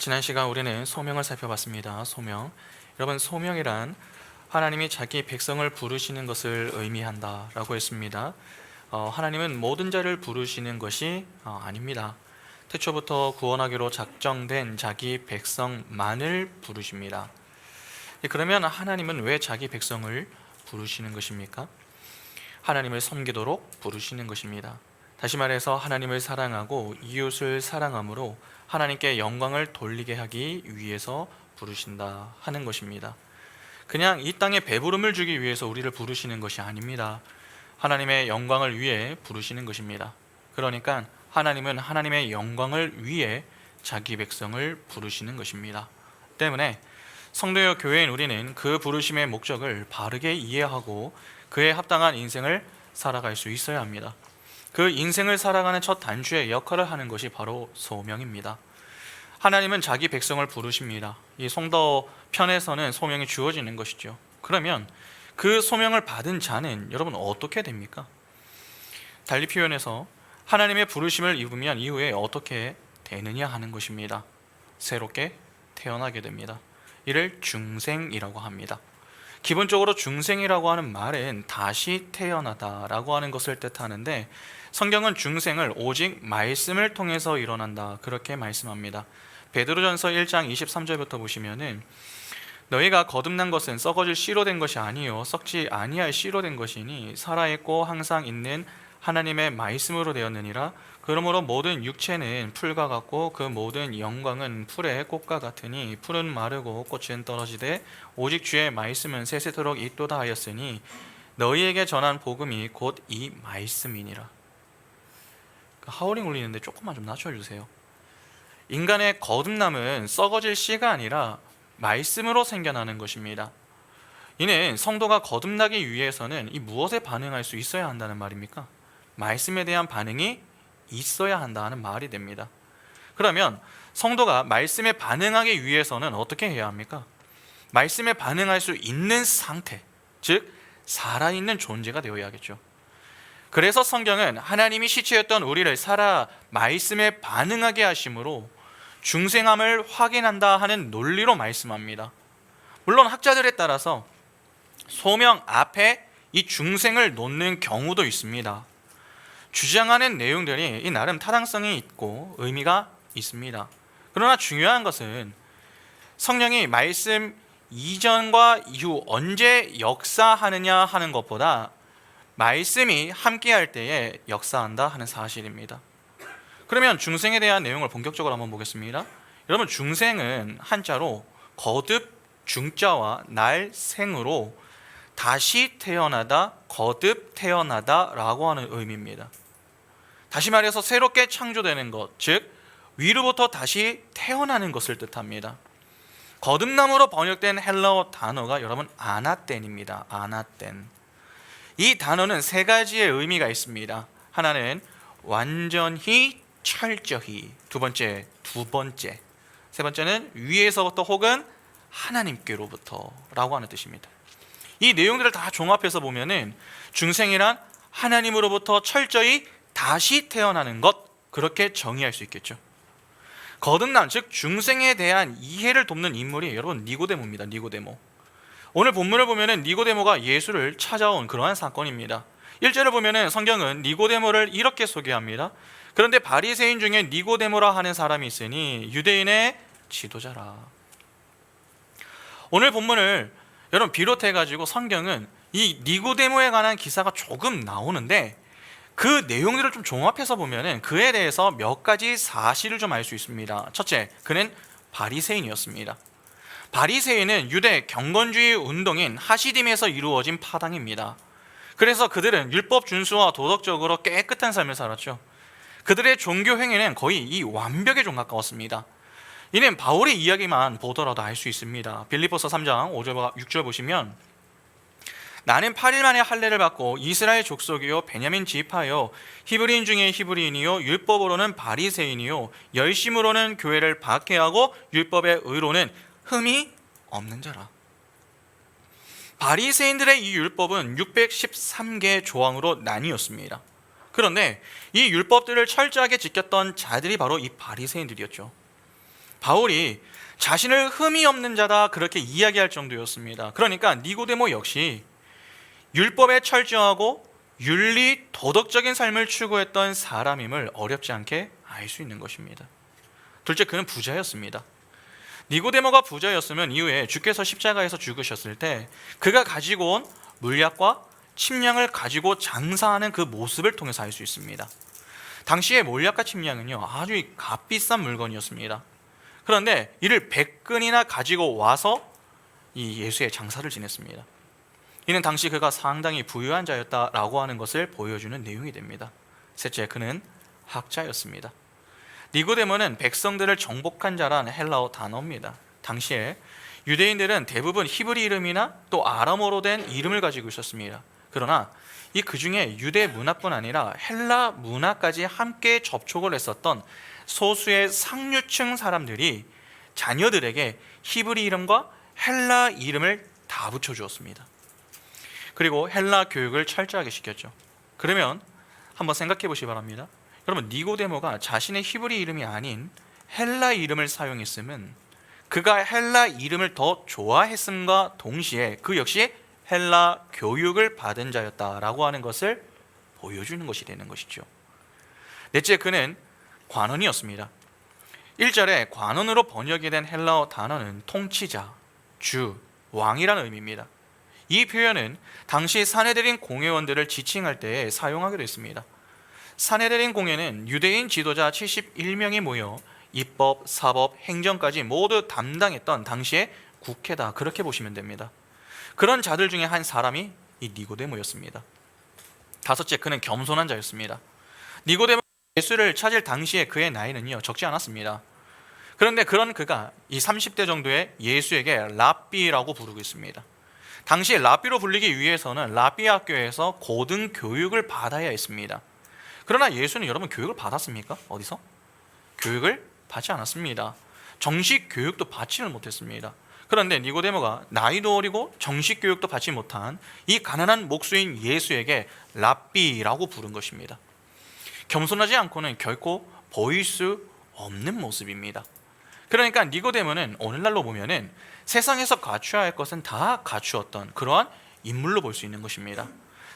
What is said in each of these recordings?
지난 시간 우리는 소명을 살펴봤습니다. 소명. 여러분, 소명이란 하나님이 자기 백성을 부르시는 것을 의미한다라고 했습니다. 하나님은 모든 자를 부르시는 것이 아닙니다. 태초부터 구원하기로 작정된 자기 백성만을 부르십니다. 그러면 하나님은 왜 자기 백성을 부르시는 것입니까? 하나님을 섬기도록 부르시는 것입니다. 다시 말해서 하나님을 사랑하고 이웃을 사랑함으로 하나님께 영광을 돌리게 하기 위해서 부르신다 하는 것입니다. 그냥 이 땅에 배부름을 주기 위해서 우리를 부르시는 것이 아닙니다. 하나님의 영광을 위해 부르시는 것입니다. 그러니까 하나님은 하나님의 영광을 위해 자기 백성을 부르시는 것입니다. 때문에 성도여 교회인 우리는 그 부르심의 목적을 바르게 이해하고 그에 합당한 인생을 살아갈 수 있어야 합니다. 그 인생을 살아가는 첫 단추의 역할을 하는 것이 바로 소명입니다. 하나님은 자기 백성을 부르십니다. 이 성도 편에서는 소명이 주어지는 것이죠. 그러면 그 소명을 받은 자는 여러분 어떻게 됩니까? 달리 표현해서 하나님의 부르심을 입으면 이후에 어떻게 되느냐 하는 것입니다. 새롭게 태어나게 됩니다. 이를 중생이라고 합니다. 기본적으로 중생이라고 하는 말은 다시 태어나다라고 하는 것을 뜻하는데, 성경은 중생을 오직 말씀을 통해서 일어난다 그렇게 말씀합니다. 베드로전서 1장 23절부터 보시면은 너희가 거듭난 것은 썩어질 씨로 된 것이 아니요 썩지 아니할 씨로 된 것이니 살아있고 항상 있는 하나님의 말씀으로 되었느니라. 그러므로 모든 육체는 풀과 같고 그 모든 영광은 풀의 꽃과 같으니 풀은 마르고 꽃은 떨어지되 오직 주의 말씀은 세세토록 있도다 하였으니 너희에게 전한 복음이 곧 이 말씀이니라. 하울링 울리는데 조금만 좀 낮춰주세요. 인간의 거듭남은 썩어질 씨가 아니라 말씀으로 생겨나는 것입니다. 이는 성도가 거듭나기 위해서는 이 무엇에 반응할 수 있어야 한다는 말입니까? 말씀에 대한 반응이 있어야 한다는 말이 됩니다. 그러면 성도가 말씀에 반응하기 위해서는 어떻게 해야 합니까? 말씀에 반응할 수 있는 상태, 즉 살아있는 존재가 되어야겠죠. 그래서 성경은 하나님이 시체였던 우리를 살아 말씀에 반응하게 하심으로 중생함을 확인한다 하는 논리로 말씀합니다. 물론 학자들에 따라서 소명 앞에 이 중생을 놓는 경우도 있습니다. 주장하는 내용들이 이 나름 타당성이 있고 의미가 있습니다. 그러나 중요한 것은 성령이 말씀 이전과 이후 언제 역사하느냐 하는 것보다 말씀이 함께할 때에 역사한다 하는 사실입니다. 그러면 중생에 대한 내용을 본격적으로 한번 보겠습니다. 여러분, 중생은 한자로 거듭 중자와 날생으로 다시 태어나다, 거듭 태어나다 라고 하는 의미입니다. 다시 말해서 새롭게 창조되는 것, 즉 위로부터 다시 태어나는 것을 뜻합니다. 거듭남으로 번역된 헬라어 단어가 여러분 아나텐입니다. 아나텐. 이 단어는 세 가지의 의미가 있습니다. 하나는 완전히, 철저히, 두 번째, 세 번째는 위에서부터 혹은 하나님께로부터 라고 하는 뜻입니다. 이 내용들을 다 종합해서 보면은 중생이란 하나님으로부터 철저히 다시 태어나는 것, 그렇게 정의할 수 있겠죠. 거듭남, 즉 중생에 대한 이해를 돕는 인물이 여러분 니고데모입니다. 니고데모. 오늘 본문을 보면은 니고데모가 예수를 찾아온 그러한 사건입니다. 1절을 보면은 성경은 니고데모를 이렇게 소개합니다. 그런데 바리새인 중에 니고데모라 하는 사람이 있으니 유대인의 지도자라. 오늘 본문을 여러분 비롯해가지고 성경은 이 니고데모에 관한 기사가 조금 나오는데 그 내용들을 좀 종합해서 보면은 그에 대해서 몇 가지 사실을 좀 알 수 있습니다. 첫째, 그는 바리새인이었습니다. 바리새인은 유대 경건주의 운동인 하시딤에서 이루어진 파당입니다. 그래서 그들은 율법 준수와 도덕적으로 깨끗한 삶을 살았죠. 그들의 종교 행위는 거의 이 완벽에 좀 가까웠습니다. 이는 바울의 이야기만 보더라도 알 수 있습니다. 빌립보서 3장 5절과 6절 보시면 나는 8일 만에 할례를 받고 이스라엘 족속이요 베냐민 지파요 히브리인 중에 히브리인이요 율법으로는 바리새인이요 열심으로는 교회를 박해하고 율법의 의로는 흠이 없는 자라. 바리새인들의 이 율법은 613개의 조항으로 나뉘었습니다. 그런데 이 율법들을 철저하게 지켰던 자들이 바로 이 바리새인들이었죠. 바울이 자신을 흠이 없는 자다 그렇게 이야기할 정도였습니다. 그러니까 니고데모 역시 율법에 철저하고 윤리 도덕적인 삶을 추구했던 사람임을 어렵지 않게 알 수 있는 것입니다. 둘째, 그는 부자였습니다. 니고데모가 부자였으면 이후에 주께서 십자가에서 죽으셨을 때 그가 가지고 온 물약과 침량을 가지고 장사하는 그 모습을 통해서 알 수 있습니다. 당시의 몰약과 침량은요, 아주 값비싼 물건이었습니다. 그런데 이를 100근이나 가지고 와서 이 예수의 장사를 지냈습니다. 이는 당시 그가 상당히 부유한 자였다라고 하는 것을 보여주는 내용이 됩니다. 셋째, 그는 학자였습니다. 니고데모는 백성들을 정복한 자란 헬라어 단어입니다. 당시에 유대인들은 대부분 히브리 이름이나 또 아람어로 된 이름을 가지고 있었습니다. 그러나 그 중에 유대 문화뿐 아니라 헬라 문화까지 함께 접촉을 했었던 소수의 상류층 사람들이 자녀들에게 히브리 이름과 헬라 이름을 다 붙여주었습니다. 그리고 헬라 교육을 철저하게 시켰죠. 그러면 한번 생각해 보시기 바랍니다. 여러분, 니고데모가 자신의 히브리 이름이 아닌 헬라 이름을 사용했음은 그가 헬라 이름을 더 좋아했음과 동시에 그 역시 헬라 교육을 받은 자였다라고 하는 것을 보여주는 것이 되는 것이죠. 넷째, 그는 관원이었습니다. 1절에 관원으로 번역이 된 헬라어 단어는 통치자, 주, 왕이라는 의미입니다. 이 표현은 당시 사내들인 공회원들을 지칭할 때에 사용하기도 했습니다. 사내들인 공회는 유대인 지도자 71명이 모여 입법, 사법, 행정까지 모두 담당했던 당시의 국회다, 그렇게 보시면 됩니다. 그런 자들 중에 한 사람이 이 니고데모였습니다. 다섯째, 그는 겸손한 자였습니다. 니고데모 예수를 찾을 당시에 그의 나이는요, 적지 않았습니다. 그런데 그런 그가 이 30대 정도의 예수에게 랍비라고 부르고 있습니다. 당시 랍비로 불리기 위해서는 랍비 학교에서 고등 교육을 받아야 했습니다. 그러나 예수는 여러분 교육을 받았습니까? 어디서? 교육을 받지 않았습니다. 정식 교육도 받지는 못했습니다. 그런데 니고데모가 나이도 어리고 정식 교육도 받지 못한 이 가난한 목수인 예수에게 랍비라고 부른 것입니다. 겸손하지 않고는 결코 보일 수 없는 모습입니다. 그러니까 니고데모는 오늘날로 보면은 세상에서 갖춰야 할 것은 다 갖추었던 그러한 인물로 볼 수 있는 것입니다.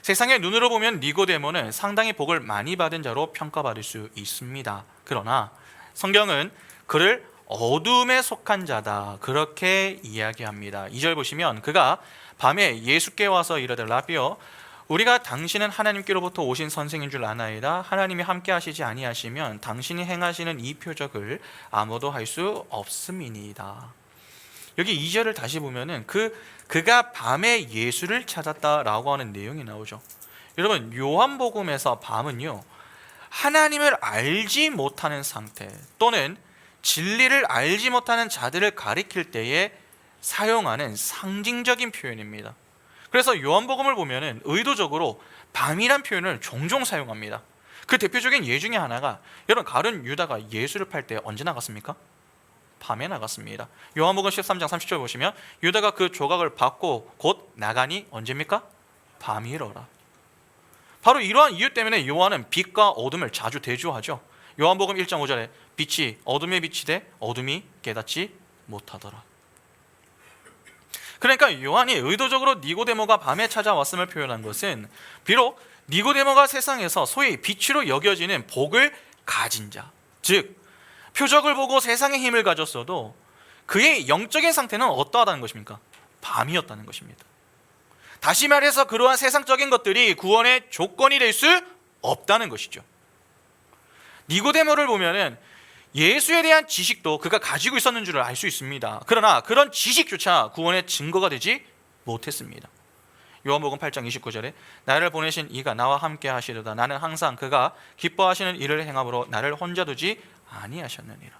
세상의 눈으로 보면 니고데모는 상당히 복을 많이 받은 자로 평가받을 수 있습니다. 그러나 성경은 그를 어둠에 속한 자다, 그렇게 이야기합니다. 2절 보시면 그가 밤에 예수께 와서 이르되 랍비여, 우리가 당신은 하나님께로부터 오신 선생인 줄 아나이다. 하나님이 함께 하시지 아니하시면 당신이 행하시는 이 표적을 아무도 할 수 없음이니이다. 여기 2절을 다시 보면은 그가 밤에 예수를 찾았다라고 하는 내용이 나오죠. 여러분, 요한복음에서 밤은요, 하나님을 알지 못하는 상태 또는 진리를 알지 못하는 자들을 가리킬 때에 사용하는 상징적인 표현입니다. 그래서 요한복음을 보면은 의도적으로 밤이란 표현을 종종 사용합니다. 그 대표적인 예 중에 하나가, 여러분, 가룟 유다가 예수를 팔 때 언제 나갔습니까? 밤에 나갔습니다. 요한복음 13장 30절 보시면 유다가 그 조각을 받고 곧 나가니 언제입니까? 밤이러라. 바로 이러한 이유 때문에 요한은 빛과 어둠을 자주 대조하죠. 요한복음 1장 5절에 빛이 어둠에 비치되 어둠이 깨닫지 못하더라. 그러니까 요한이 의도적으로 니고데모가 밤에 찾아왔음을 표현한 것은 비록 니고데모가 세상에서 소위 빛으로 여겨지는 복을 가진 자, 즉 표적을 보고 세상의 힘을 가졌어도 그의 영적인 상태는 어떠하다는 것입니까? 밤이었다는 것입니다. 다시 말해서 그러한 세상적인 것들이 구원의 조건이 될 수 없다는 것이죠. 니고데모를 보면은 예수에 대한 지식도 그가 가지고 있었는 줄 알 수 있습니다. 그러나 그런 지식조차 구원의 증거가 되지 못했습니다. 요한복음 8장 29절에 나를 보내신 이가 나와 함께 하시도다. 나는 항상 그가 기뻐하시는 일을 행함으로 나를 혼자 두지 아니하셨느니라.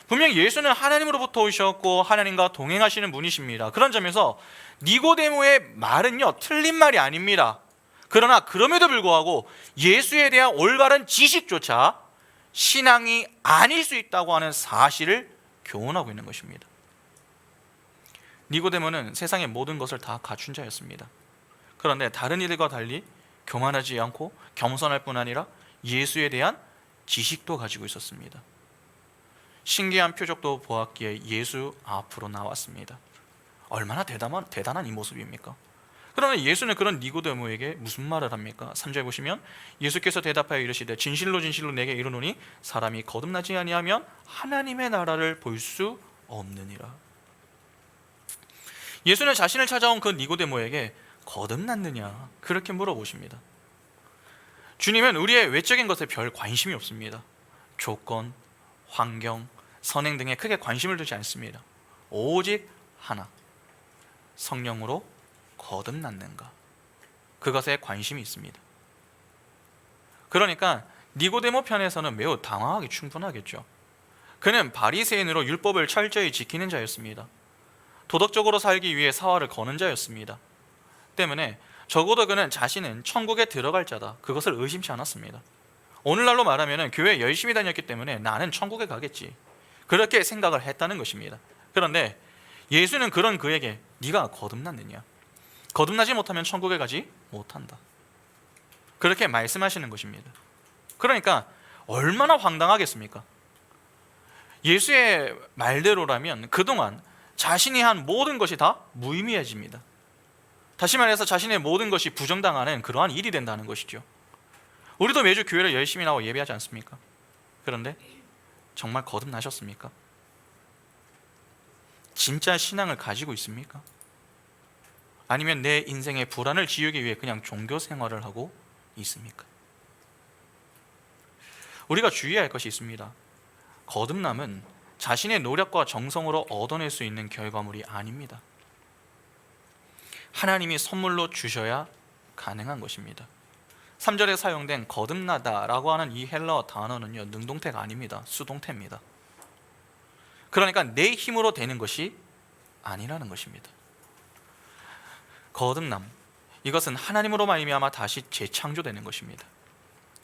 분명 예수는 하나님으로부터 오셨고 하나님과 동행하시는 분이십니다. 그런 점에서 니고데모의 말은요, 틀린 말이 아닙니다. 그러나 그럼에도 불구하고 예수에 대한 올바른 지식조차 신앙이 아닐 수 있다고 하는 사실을 교훈하고 있는 것입니다. 니고데모는 세상의 모든 것을 다 갖춘 자였습니다. 그런데 다른 이들과 달리 교만하지 않고 겸손할 뿐 아니라 예수에 대한 지식도 가지고 있었습니다. 신기한 표적도 보았기에 예수 앞으로 나왔습니다. 얼마나 대단한 이 모습입니까? 그러나 예수는 그런 니고데모에게 무슨 말을 합니까? 3절 보시면 예수께서 대답하여 이르시되 진실로 진실로 내게 이르노니 사람이 거듭나지 아니하면 하나님의 나라를 볼 수 없느니라. 예수는 자신을 찾아온 그 니고데모에게 거듭났느냐 그렇게 물어보십니다. 주님은 우리의 외적인 것에 별 관심이 없습니다. 조건, 환경, 선행 등에 크게 관심을 두지 않습니다. 오직 하나, 성령으로 거듭났는가, 그것에 관심이 있습니다. 그러니까 니고데모 편에서는 매우 당황하기 충분하겠죠. 그는 바리새인으로 율법을 철저히 지키는 자였습니다. 도덕적으로 살기 위해 사활을 거는 자였습니다. 때문에 적어도 그는 자신은 천국에 들어갈 자다, 그것을 의심치 않았습니다. 오늘날로 말하면 교회에 열심히 다녔기 때문에 나는 천국에 가겠지, 그렇게 생각을 했다는 것입니다. 그런데 예수는 그런 그에게 네가 거듭났느냐, 거듭나지 못하면 천국에 가지 못한다, 그렇게 말씀하시는 것입니다. 그러니까 얼마나 황당하겠습니까? 예수의 말대로라면 그동안 자신이 한 모든 것이 다 무의미해집니다. 다시 말해서 자신의 모든 것이 부정당하는 그러한 일이 된다는 것이죠. 우리도 매주 교회를 열심히 나와 예배하지 않습니까? 그런데 정말 거듭나셨습니까? 진짜 신앙을 가지고 있습니까? 아니면 내 인생의 불안을 지우기 위해 그냥 종교 생활을 하고 있습니까? 우리가 주의해야 할 것이 있습니다. 거듭남은 자신의 노력과 정성으로 얻어낼 수 있는 결과물이 아닙니다. 하나님이 선물로 주셔야 가능한 것입니다. 3절에 사용된 거듭나다라고 하는 이 헬라어 단어는요, 능동태가 아닙니다. 수동태입니다. 그러니까 내 힘으로 되는 것이 아니라는 것입니다. 거듭남, 이것은 하나님으로 말미암아 다시 재창조되는 것입니다.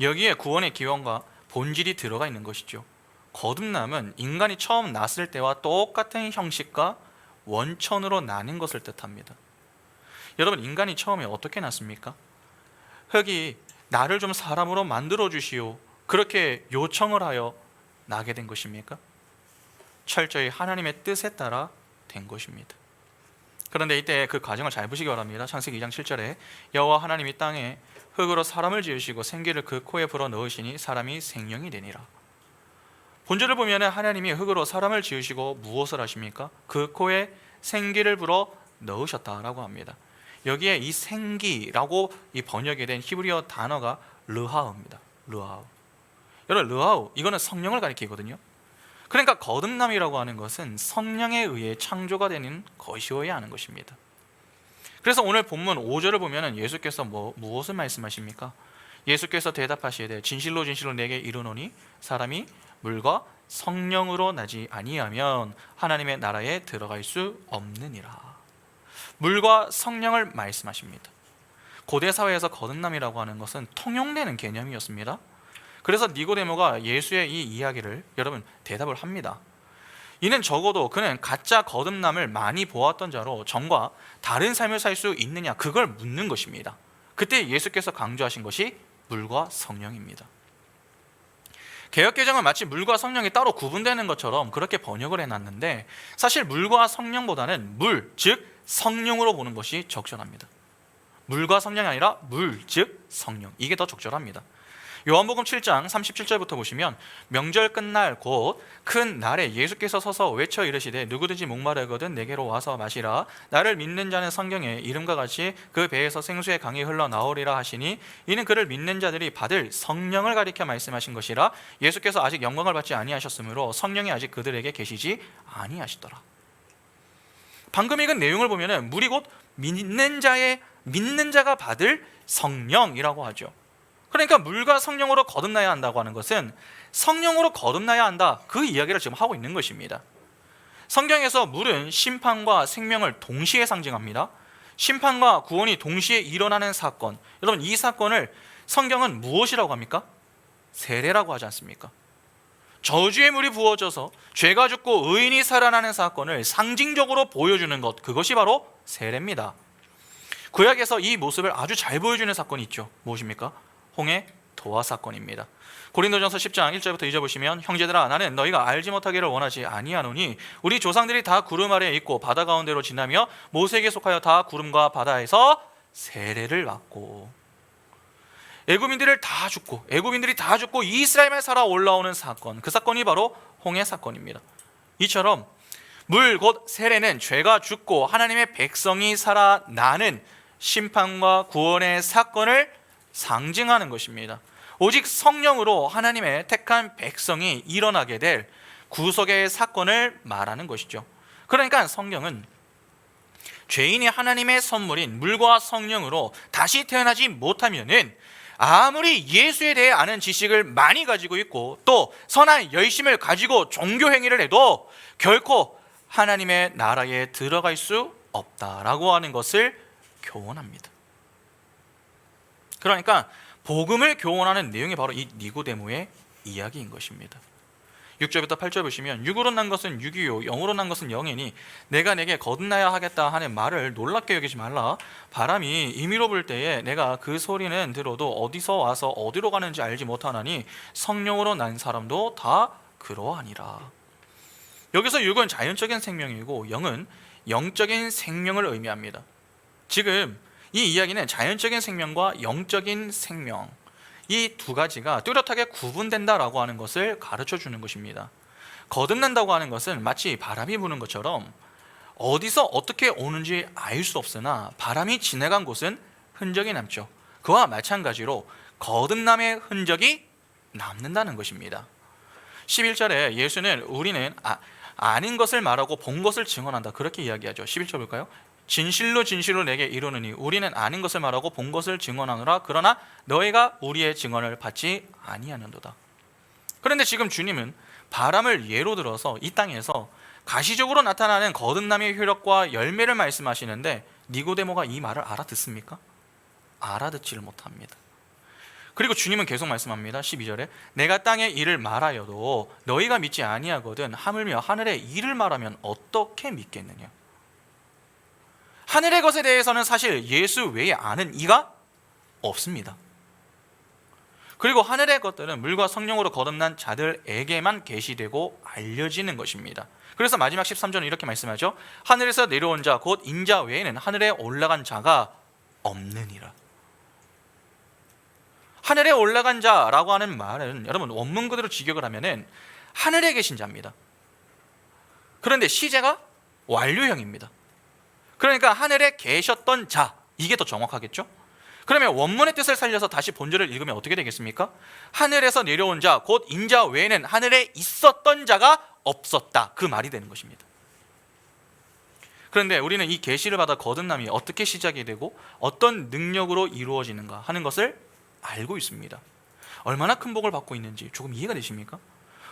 여기에 구원의 기원과 본질이 들어가 있는 것이죠. 거듭남은 인간이 처음 났을 때와 똑같은 형식과 원천으로 나는 것을 뜻합니다. 여러분, 인간이 처음에 어떻게 났습니까? 흙이 나를 좀 사람으로 만들어 주시오, 그렇게 요청을 하여 나게 된 것입니까? 철저히 하나님의 뜻에 따라 된 것입니다. 그런데 이때 그 과정을 잘 보시기 바랍니다. 창세기 2장 7절에 여호와 하나님이 땅에 흙으로 사람을 지으시고 생기를 그 코에 불어 넣으시니 사람이 생명이 되니라. 본절을 보면 하나님이 흙으로 사람을 지으시고 무엇을 하십니까? 그 코에 생기를 불어 넣으셨다라고 합니다. 여기에 이 생기라고 이 번역이 된 히브리어 단어가 르하우입니다. 르하우. 여러분, 르하우, 이거는 성령을 가리키거든요. 그러니까 거듭남이라고 하는 것은 성령에 의해 창조가 되는 것이어야 하는 것입니다. 그래서 오늘 본문 5절을 보면 예수께서 무엇을 말씀하십니까? 예수께서 대답하시되 진실로 진실로 내게 이르노니 사람이 물과 성령으로 나지 아니하면 하나님의 나라에 들어갈 수 없느니라. 물과 성령을 말씀하십니다. 고대 사회에서 거듭남이라고 하는 것은 통용되는 개념이었습니다. 그래서 니고데모가 예수의 이 이야기를 여러분 대답을 합니다. 이는 적어도 그는 가짜 거듭남을 많이 보았던 자로 전과 다른 삶을 살 수 있느냐, 그걸 묻는 것입니다. 그때 예수께서 강조하신 것이 물과 성령입니다. 개역개정은 마치 물과 성령이 따로 구분되는 것처럼 그렇게 번역을 해놨는데, 사실 물과 성령보다는 물, 즉 성령으로 보는 것이 적절합니다. 물과 성령이 아니라 물, 즉 성령, 이게 더 적절합니다. 요한복음 7장 37절부터 보시면 명절 끝날 곧 큰 날에 예수께서 서서 외쳐 이르시되 누구든지 목마르거든 내게로 와서 마시라. 나를 믿는 자는 성경에 이름과 같이 그 배에서 생수의 강이 흘러나오리라 하시니, 이는 그를 믿는 자들이 받을 성령을 가리켜 말씀하신 것이라. 예수께서 아직 영광을 받지 아니하셨으므로 성령이 아직 그들에게 계시지 아니하시더라. 방금 읽은 내용을 보면 물이 곧 믿는 자가 받을 성령이라고 하죠. 그러니까 물과 성령으로 거듭나야 한다고 하는 것은 성령으로 거듭나야 한다, 그 이야기를 지금 하고 있는 것입니다. 성경에서 물은 심판과 생명을 동시에 상징합니다. 심판과 구원이 동시에 일어나는 사건, 여러분 이 사건을 성경은 무엇이라고 합니까? 세례라고 하지 않습니까? 저주의 물이 부어져서 죄가 죽고 의인이 살아나는 사건을 상징적으로 보여주는 것, 그것이 바로 세례입니다. 구약에서 이 모습을 아주 잘 보여주는 사건이 있죠. 무엇입니까? 홍해 도화 사건입니다. 고린도전서 10장 1절부터 2절 보시면 형제들아 나는 너희가 알지 못하기를 원하지 아니하노니 우리 조상들이 다 구름 아래에 있고 바다 가운데로 지나며 모세에게 속하여 다 구름과 바다에서 세례를 받고 애굽인들이 다 죽고 이스라엘만 살아 올라오는 사건, 그 사건이 바로 홍해 사건입니다. 이처럼 물 곧 세례는 죄가 죽고 하나님의 백성이 살아나는 심판과 구원의 사건을 상징하는 것입니다. 오직 성령으로 하나님의 택한 백성이 일어나게 될 구속의 사건을 말하는 것이죠. 그러니까 성경은 죄인이 하나님의 선물인 물과 성령으로 다시 태어나지 못하면은 아무리 예수에 대해 아는 지식을 많이 가지고 있고 또 선한 열심을 가지고 종교 행위를 해도 결코 하나님의 나라에 들어갈 수 없다라고 하는 것을 교훈합니다. 그러니까 복음을 교훈하는 내용이 바로 이 니고데모의 이야기인 것입니다. 6절부터 8절 보시면 육으로 난 것은 육이요 영으로 난 것은 영이니 내가 내게 거듭나야 하겠다 하는 말을 놀랍게 여기지 말라. 바람이 임의로 불 때에 내가 그 소리는 들어도 어디서 와서 어디로 가는지 알지 못하나니 성령으로 난 사람도 다 그러하니라. 여기서 육은 자연적인 생명이고 영은 영적인 생명을 의미합니다. 지금 이 이야기는 자연적인 생명과 영적인 생명, 이 두 가지가 뚜렷하게 구분된다라고 하는 것을 가르쳐 주는 것입니다. 거듭난다고 하는 것은 마치 바람이 부는 것처럼 어디서 어떻게 오는지 알 수 없으나 바람이 지나간 곳은 흔적이 남죠. 그와 마찬가지로 거듭남의 흔적이 남는다는 것입니다. 11절에 예수는 우리는 아는 것을 말하고 본 것을 증언한다, 그렇게 이야기하죠. 11절 볼까요? 진실로 진실로 내게 이르노니 우리는 아는 것을 말하고 본 것을 증언하노라. 그러나 너희가 우리의 증언을 받지 아니하는도다. 그런데 지금 주님은 바람을 예로 들어서 이 땅에서 가시적으로 나타나는 거듭남의 효력과 열매를 말씀하시는데 니고데모가 이 말을 알아듣습니까? 알아듣지를 못합니다. 그리고 주님은 계속 말씀합니다. 12절에 내가 땅의 일을 말하여도 너희가 믿지 아니하거든 하물며 하늘의 일을 말하면 어떻게 믿겠느냐. 하늘의 것에 대해서는 사실 예수 외에 아는 이가 없습니다. 그리고 하늘의 것들은 물과 성령으로 거듭난 자들에게만 계시되고 알려지는 것입니다. 그래서 마지막 13절은 이렇게 말씀하죠. 하늘에서 내려온 자 곧 인자 외에는 하늘에 올라간 자가 없느니라. 하늘에 올라간 자라고 하는 말은 여러분 원문 그대로 직역을 하면은 하늘에 계신 자입니다. 그런데 시제가 완료형입니다. 그러니까 하늘에 계셨던 자, 이게 더 정확하겠죠? 그러면 원문의 뜻을 살려서 다시 본절을 읽으면 어떻게 되겠습니까? 하늘에서 내려온 자, 곧 인자 외에는 하늘에 있었던 자가 없었다, 그 말이 되는 것입니다. 그런데 우리는 이 계시를 받아 거듭남이 어떻게 시작이 되고 어떤 능력으로 이루어지는가 하는 것을 알고 있습니다. 얼마나 큰 복을 받고 있는지 조금 이해가 되십니까?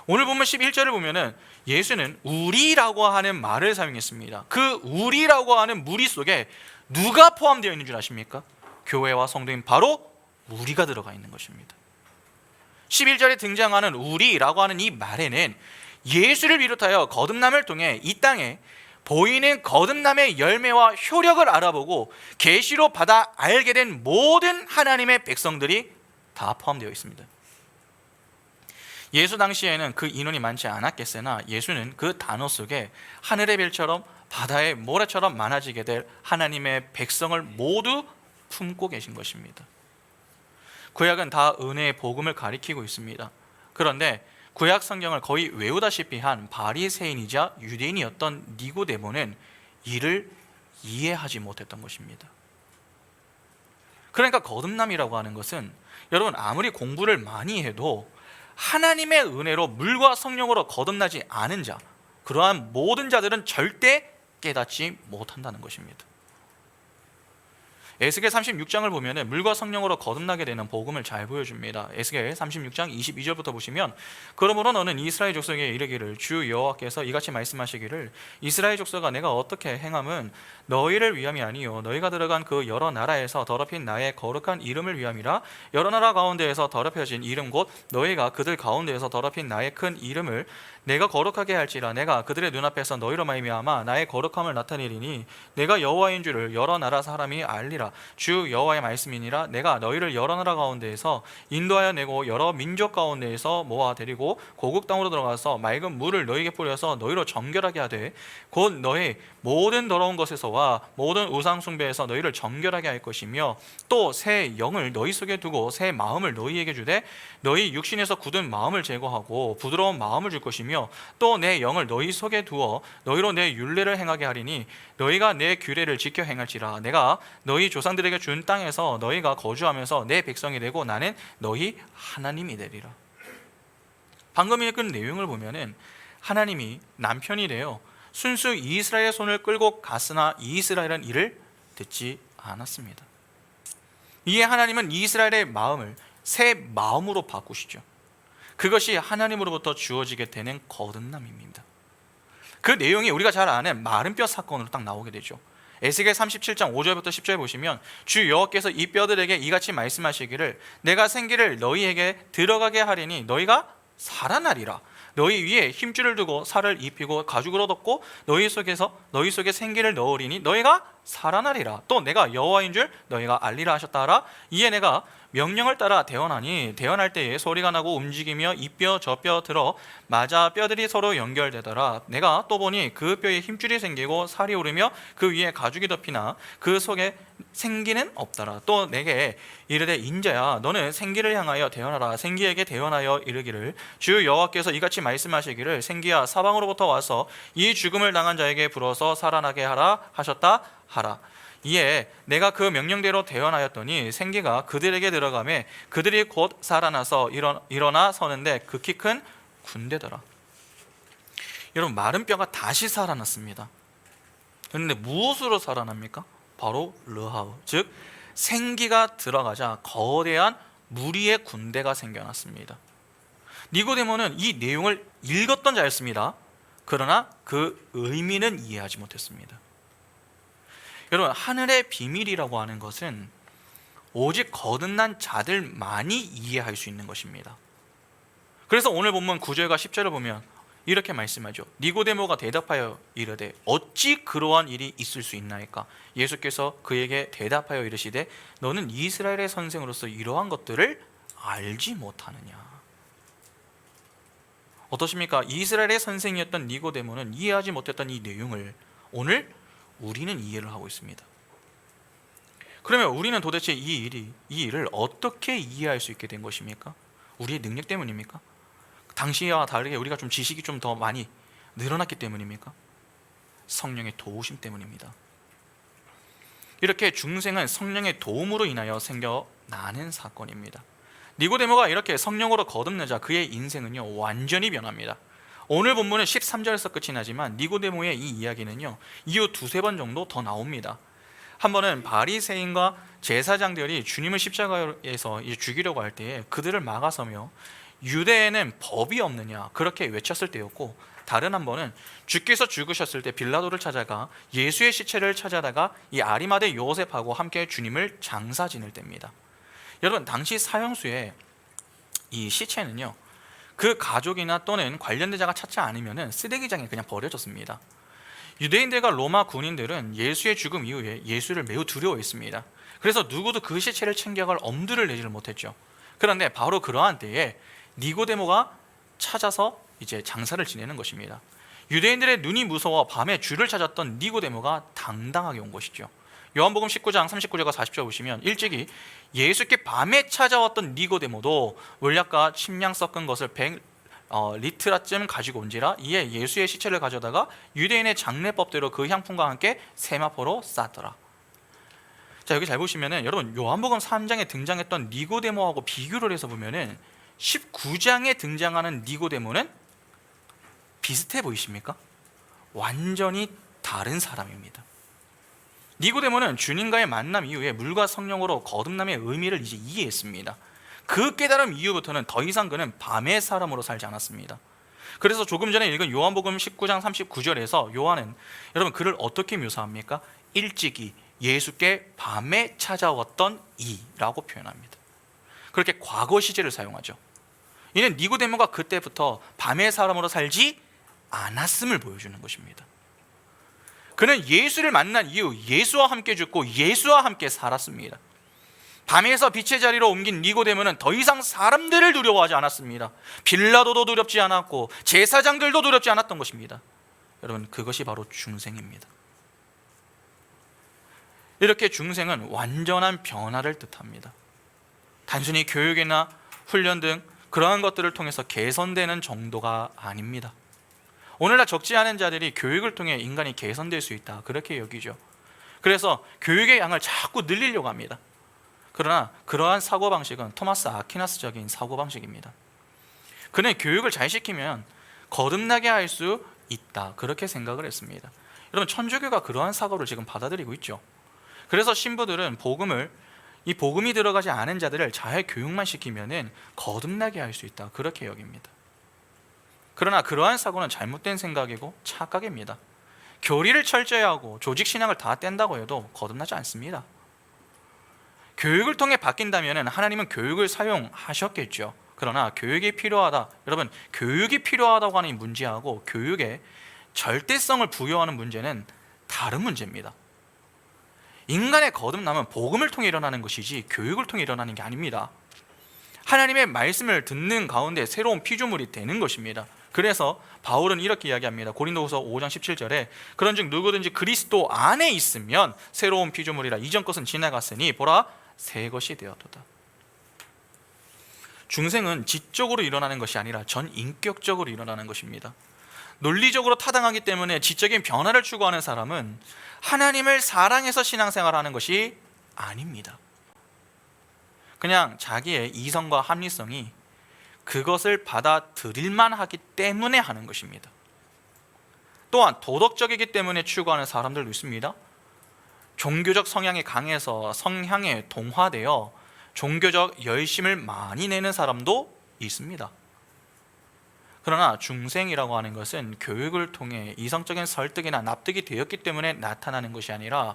오늘 보면 11절을 보면은 예수는 우리라고 하는 말을 사용했습니다. 그 우리라고 하는 무리 속에 누가 포함되어 있는 줄 아십니까? 교회와 성도인 바로 우리가 들어가 있는 것입니다. 11절에 등장하는 우리라고 하는 이 말에는 예수를 비롯하여 거듭남을 통해 이 땅에 보이는 거듭남의 열매와 효력을 알아보고 계시로 받아 알게 된 모든 하나님의 백성들이 다 포함되어 있습니다. 예수 당시에는 그 인원이 많지 않았겠으나 예수는 그 단어 속에 하늘의 별처럼 바다의 모래처럼 많아지게 될 하나님의 백성을 모두 품고 계신 것입니다. 구약은 다 은혜의 복음을 가리키고 있습니다. 그런데 구약 성경을 거의 외우다시피 한 바리새인이자 유대인이었던 니고데모는 이를 이해하지 못했던 것입니다. 그러니까 거듭남이라고 하는 것은 여러분 아무리 공부를 많이 해도 하나님의 은혜로 물과 성령으로 거듭나지 않은 자, 그러한 모든 자들은 절대 깨닫지 못한다는 것입니다. 에스겔 36장을 보면 물과 성령으로 거듭나게 되는 복음을 잘 보여줍니다. 에스겔 36장 22절부터 보시면 그러므로 너는 이스라엘 족속에 이르기를 주 여호와께서 이같이 말씀하시기를 이스라엘 족속아 내가 어떻게 행함은 너희를 위함이 아니요 너희가 들어간 그 여러 나라에서 더럽힌 나의 거룩한 이름을 위함이라. 여러 나라 가운데에서 더럽혀진 이름 곧 너희가 그들 가운데에서 더럽힌 나의 큰 이름을 내가 거룩하게 할지라. 내가 그들의 눈앞에서 너희로 말미암아 나의 거룩함을 나타내리니 내가 여호와인 줄을 여러 나라 사람이 알리라. 아니라 주 여호와의 말씀이니라. 내가 너희를 여러 나라 가운데에서 인도하여 내고 여러 민족 가운데에서 모아 데리고 고국 땅으로 들어가서 맑은 물을 너희에게 뿌려서 너희로 정결하게 하되 곧 너희 모든 더러운 것에서와 모든 우상 숭배에서 너희를 정결하게 할 것이며 또 새 영을 너희 속에 두고 새 마음을 너희에게 주되 너희 육신에서 굳은 마음을 제거하고 부드러운 마음을 줄 것이며 또 내 영을 너희 속에 두어 너희로 내 율례를 행하게 하리니 너희가 내 규례를 지켜 행할지라. 내가 너희 조상들에게 준 땅에서 너희가 거주하면서 내 백성이 되고 나는 너희 하나님이 되리라. 방금 읽은 내용을 보면은 하나님이 남편이 되어 순수 이스라엘의 손을 끌고 갔으나 이스라엘은 이를 듣지 않았습니다. 이에 하나님은 이스라엘의 마음을 새 마음으로 바꾸시죠. 그것이 하나님으로부터 주어지게 되는 거듭남입니다. 그 내용이 우리가 잘 아는 마른 뼈 사건으로 딱 나오게 되죠. 에스겔 37장 5절부터 10절 보시면 주 여호와께서 이 뼈들에게 이같이 말씀하시기를 내가 생기를 너희에게 들어가게 하리니 너희가 살아나리라. 너희 위에 힘줄을 두고 살을 입히고 가죽을 얻었고 너희 속에 생기를 넣으리니 너희가 살아나리라. 또 내가 여호와인 줄 너희가 알리라 하셨다 하라. 이에 내가 명령을 따라 대언하니 대언할 때에 소리가 나고 움직이며 이 뼈 저 뼈 들어 맞아 뼈들이 서로 연결되더라. 내가 또 보니 그 뼈에 힘줄이 생기고 살이 오르며 그 위에 가죽이 덮이나 그 속에 생기는 없더라. 또 내게 이르되 인자야 너는 생기를 향하여 대언하라. 생기에게 대언하여 이르기를 주 여호와께서 이같이 말씀하시기를 생기야 사방으로부터 와서 이 죽음을 당한 자에게 불어서 살아나게 하라 하셨다 하라. 이에 내가 그 명령대로 대언하였더니 생기가 그들에게 들어가매 그들이 곧 살아나서 일어나 서는데 극히 큰 군대더라. 여러분 마른 뼈가 다시 살아났습니다. 그런데 무엇으로 살아납니까? 바로 르하우, 즉 생기가 들어가자 거대한 무리의 군대가 생겨났습니다. 니고데모는 이 내용을 읽었던 자였습니다. 그러나 그 의미는 이해하지 못했습니다. 여러분 하늘의 비밀이라고 하는 것은 오직 거듭난 자들만이 이해할 수 있는 것입니다. 그래서 오늘 본문 9절과 10절을 보면 이렇게 말씀하죠. 니고데모가 대답하여 이르되 어찌 그러한 일이 있을 수 있나이까. 예수께서 그에게 대답하여 이르시되 너는 이스라엘의 선생으로서 이러한 것들을 알지 못하느냐. 어떠십니까? 이스라엘의 선생이었던 니고데모는 이해하지 못했던 이 내용을 오늘 우리는 이해를 하고 있습니다. 그러면 우리는 도대체 이 일을 어떻게 이해할 수 있게 된 것입니까? 우리의 능력 때문입니까? 당시와 다르게 우리가 좀 지식이 좀 더 많이 늘어났기 때문입니까? 성령의 도우심 때문입니다. 이렇게 중생은 성령의 도움으로 인하여 생겨나는 사건입니다. 니고데모가 이렇게 성령으로 거듭나자 그의 인생은요 완전히 변합니다. 오늘 본문은 13절에서 끝이 나지만 니고데모의 이 이야기는요 이후 두세 번 정도 더 나옵니다. 한 번은 바리새인과 제사장들이 주님을 십자가에서 죽이려고 할 때에 그들을 막아서며 유대에는 법이 없느냐 그렇게 외쳤을 때였고, 다른 한 번은 주께서 죽으셨을 때 빌라도를 찾아가 예수의 시체를 찾아다가 이 아리마대 요셉하고 함께 주님을 장사 지낼 때입니다. 여러분 당시 사형수의 이 시체는요 그 가족이나 또는 관련된 자가 찾지 않으면 쓰레기장에 그냥 버려졌습니다. 유대인들과 로마 군인들은 예수의 죽음 이후에 예수를 매우 두려워했습니다. 그래서 누구도 그 시체를 챙겨갈 엄두를 내지를 못했죠. 그런데 바로 그러한 때에 니고데모가 찾아서 이제 장사를 지내는 것입니다. 유대인들의 눈이 무서워 밤에 주를 찾았던 니고데모가 당당하게 온 것이죠. 요한복음 19장 39절과 40절 보시면 일찍이 예수께 밤에 찾아왔던 니고데모도 몰약과 침량 섞은 것을 100리트라쯤 가지고 온지라 이에 예수의 시체를 가져다가 유대인의 장례법대로 그 향품과 함께 세마포로 쌌더라. 자, 여기 잘 보시면은 여러분 요한복음 3장에 등장했던 니고데모하고 비교를 해서 보면은 19장에 등장하는 니고데모는 비슷해 보이십니까? 완전히 다른 사람입니다. 니고데모는 주님과의 만남 이후에 물과 성령으로 거듭남의 의미를 이제 이해했습니다. 그 깨달음 이후부터는 더 이상 그는 밤의 사람으로 살지 않았습니다. 그래서 조금 전에 읽은 요한복음 19장 39절에서 요한은 여러분 그를 어떻게 묘사합니까? 일찍이 예수께 밤에 찾아왔던 이라고 표현합니다. 그렇게 과거 시제를 사용하죠. 이는 니고데모가 그때부터 밤의 사람으로 살지 않았음을 보여주는 것입니다. 그는 예수를 만난 이후 예수와 함께 죽고 예수와 함께 살았습니다. 밤에서 빛의 자리로 옮긴 니고데모는 더 이상 사람들을 두려워하지 않았습니다. 빌라도도 두렵지 않았고 제사장들도 두렵지 않았던 것입니다. 여러분, 그것이 바로 중생입니다. 이렇게 중생은 완전한 변화를 뜻합니다. 단순히 교육이나 훈련 등 그러한 것들을 통해서 개선되는 정도가 아닙니다. 오늘날 적지 않은 자들이 교육을 통해 인간이 개선될 수 있다, 그렇게 여기죠. 그래서 교육의 양을 자꾸 늘리려고 합니다. 그러나 그러한 사고방식은 토마스 아퀴나스적인 사고방식입니다. 그는 교육을 잘 시키면 거듭나게 할 수 있다, 그렇게 생각을 했습니다. 여러분, 천주교가 그러한 사고를 지금 받아들이고 있죠. 그래서 신부들은 이 복음이 들어가지 않은 자들을 잘 교육만 시키면은 거듭나게 할 수 있다, 그렇게 여깁니다. 그러나 그러한 사고는 잘못된 생각이고 착각입니다. 교리를 철저히 하고 조직 신앙을 다 뗀다고 해도 거듭나지 않습니다. 교육을 통해 바뀐다면 하나님은 교육을 사용하셨겠죠. 그러나 교육이 필요하다, 여러분, 교육이 필요하다고 하는 이 문제하고 교육에 절대성을 부여하는 문제는 다른 문제입니다. 인간의 거듭남은 복음을 통해 일어나는 것이지 교육을 통해 일어나는 게 아닙니다. 하나님의 말씀을 듣는 가운데 새로운 피조물이 되는 것입니다. 그래서 바울은 이렇게 이야기합니다. 고린도후서 5장 17절에 그런즉 누구든지 그리스도 안에 있으면 새로운 피조물이라, 이전 것은 지나갔으니 보라 새 것이 되었도다. 중생은 지적으로 일어나는 것이 아니라 전인격적으로 일어나는 것입니다. 논리적으로 타당하기 때문에 지적인 변화를 추구하는 사람은 하나님을 사랑해서 신앙생활하는 것이 아닙니다. 그냥 자기의 이성과 합리성이 그것을 받아들일만 하기 때문에 하는 것입니다. 또한 도덕적이기 때문에 추구하는 사람들도 있습니다. 종교적 성향이 강해서 성향에 동화되어 종교적 열심을 많이 내는 사람도 있습니다. 그러나 중생이라고 하는 것은 교육을 통해 이성적인 설득이나 납득이 되었기 때문에 나타나는 것이 아니라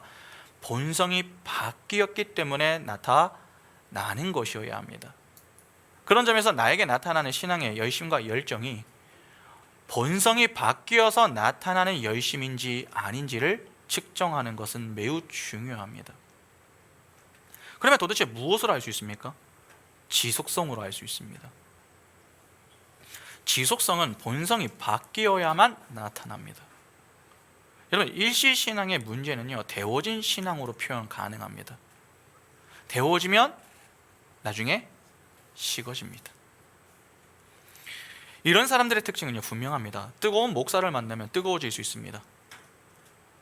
본성이 바뀌었기 때문에 나타나는 것이어야 합니다. 그런 점에서 나에게 나타나는 신앙의 열심과 열정이 본성이 바뀌어서 나타나는 열심인지 아닌지를 측정하는 것은 매우 중요합니다. 그러면 도대체 무엇을 알 수 있습니까? 지속성으로 알 수 있습니다. 지속성은 본성이 바뀌어야만 나타납니다. 여러분, 일시신앙의 문제는요, 데워진 신앙으로 표현 가능합니다. 데워지면 나중에 식어집니다. 이런 사람들의 특징은요, 분명합니다. 뜨거운 목살을 만나면 뜨거워질 수 있습니다.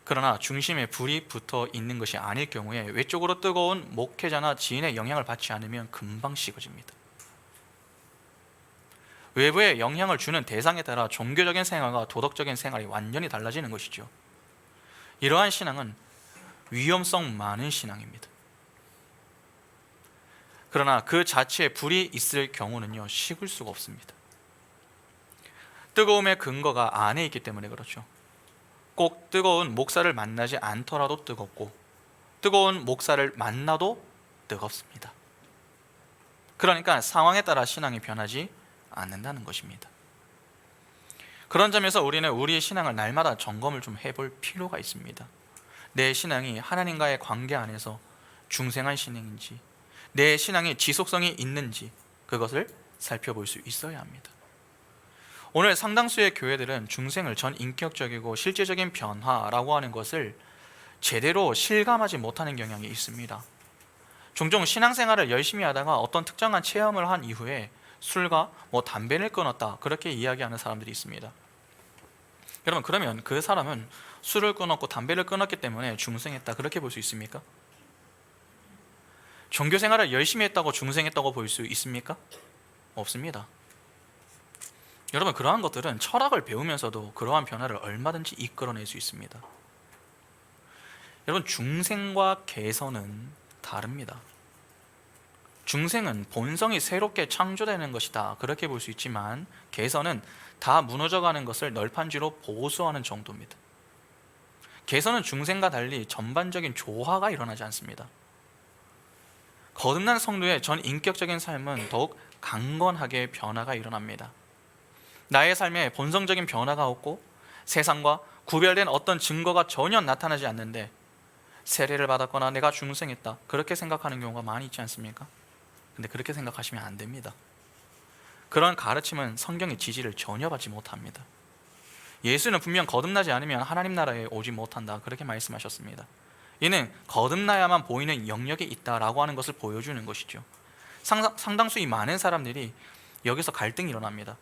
그러나 중심에 불이 붙어 있는 것이 아닐 경우에 외적으로 뜨거운 목회자나 지인의 영향을 받지 않으면 금방 식어집니다. 외부에 영향을 주는 대상에 따라 종교적인 생활과 도덕적인 생활이 완전히 달라지는 것이죠. 이러한 신앙은 위험성 많은 신앙입니다. 그러나 그 자체에 불이 있을 경우는요, 식을 수가 없습니다. 뜨거움의 근거가 안에 있기 때문에 그렇죠. 꼭 뜨거운 목살을 만나지 않더라도 뜨겁고 뜨거운 목살을 만나도 뜨겁습니다. 그러니까 상황에 따라 신앙이 변하지 않는다는 것입니다. 그런 점에서 우리는 우리의 신앙을 날마다 점검을 좀 해볼 필요가 있습니다. 내 신앙이 하나님과의 관계 안에서 중생한 신앙인지, 내 신앙이 지속성이 있는지 그것을 살펴볼 수 있어야 합니다. 오늘 상당수의 교회들은 중생을 전인격적이고 실제적인 변화라고 하는 것을 제대로 실감하지 못하는 경향이 있습니다. 종종 신앙생활을 열심히 하다가 어떤 특정한 체험을 한 이후에 술과 담배를 끊었다, 그렇게 이야기하는 사람들이 있습니다. 여러분, 그러면 그 사람은 술을 끊었고 담배를 끊었기 때문에 중생했다, 그렇게 볼 수 있습니까? 종교생활을 열심히 했다고 중생했다고 볼 수 있습니까? 없습니다. 여러분, 그러한 것들은 철학을 배우면서도 그러한 변화를 얼마든지 이끌어낼 수 있습니다. 여러분, 중생과 개선은 다릅니다. 중생은 본성이 새롭게 창조되는 것이다, 그렇게 볼 수 있지만 개선은 다 무너져가는 것을 널판지로 보수하는 정도입니다. 개선은 중생과 달리 전반적인 조화가 일어나지 않습니다. 거듭난 성도의 전인격적인 삶은 더욱 강건하게 변화가 일어납니다. 나의 삶에 본성적인 변화가 없고 세상과 구별된 어떤 증거가 전혀 나타나지 않는데 세례를 받았거나 내가 중생했다 그렇게 생각하는 경우가 많이 있지 않습니까? 근데 그렇게 생각하시면 안 됩니다. 그런 가르침은 성경의 지지를 전혀 받지 못합니다. 예수는 분명 거듭나지 않으면 하나님 나라에 오지 못한다 그렇게 말씀하셨습니다. 이는 거듭나야만 보이는 영역이 있다라고 하는 것을 보여주는 것이죠. 상당수 이 많은 사람들이 여기서 갈등이 일어납니다.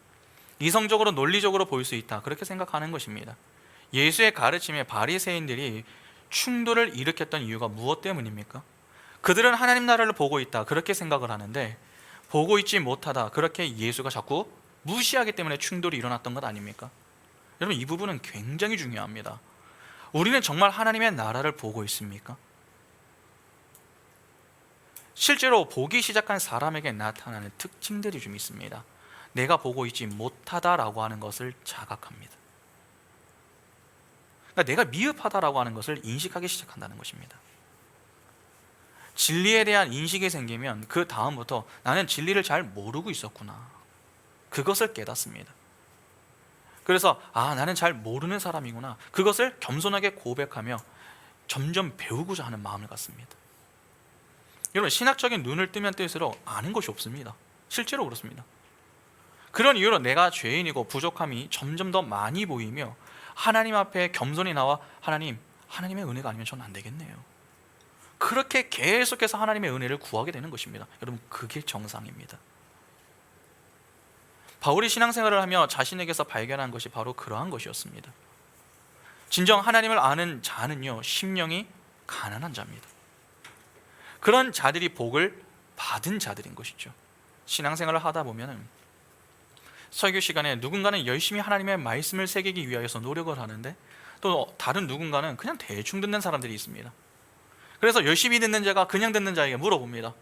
이성적으로 논리적으로 볼 수 있다 그렇게 생각하는 것입니다. 예수의 가르침에 바리새인들이 충돌을 일으켰던 이유가 무엇 때문입니까? 그들은 하나님 나라를 보고 있다 그렇게 생각을 하는데 보고 있지 못하다 그렇게 예수가 자꾸 무시하기 때문에 충돌이 일어났던 것 아닙니까? 여러분, 이 부분은 굉장히 중요합니다. 우리는 정말 하나님의 나라를 보고 있습니까? 실제로 보기 시작한 사람에게 나타나는 특징들이 좀 있습니다. 내가 보고 있지 못하다라고 하는 것을 자각합니다. 그러니까 내가 미흡하다라고 하는 것을 인식하기 시작한다는 것입니다. 진리에 대한 인식이 생기면 그 다음부터 나는 진리를 잘 모르고 있었구나 그것을 깨닫습니다. 그래서 나는 잘 모르는 사람이구나 그것을 겸손하게 고백하며 점점 배우고자 하는 마음을 갖습니다. 여러분, 신학적인 눈을 뜨면 뜰수록 아는 것이 없습니다. 실제로 그렇습니다. 그런 이유로 내가 죄인이고 부족함이 점점 더 많이 보이며 하나님 앞에 겸손히 나와 하나님의 은혜가 아니면 저는 안 되겠네요 그렇게 계속해서 하나님의 은혜를 구하게 되는 것입니다. 여러분, 그게 정상입니다. 바울이 신앙생활을 하며 자신에게서 발견한 것이 바로 그러한 것이었습니다. 진정 하나님을 아는 자는요 심령이 가난한 자입니다. 그런 자들이 복을 받은 자들인 것이죠. 신앙생활을 하다 보면 설교 시간에 누군가는 열심히 하나님의 말씀을 새기기 위하여서 노력을 하는데 또 다른 누군가는 그냥 대충 듣는 사람들이 있습니다. 그래서 열심히 듣는 자가 그냥 듣는 자에게 물어봅니다.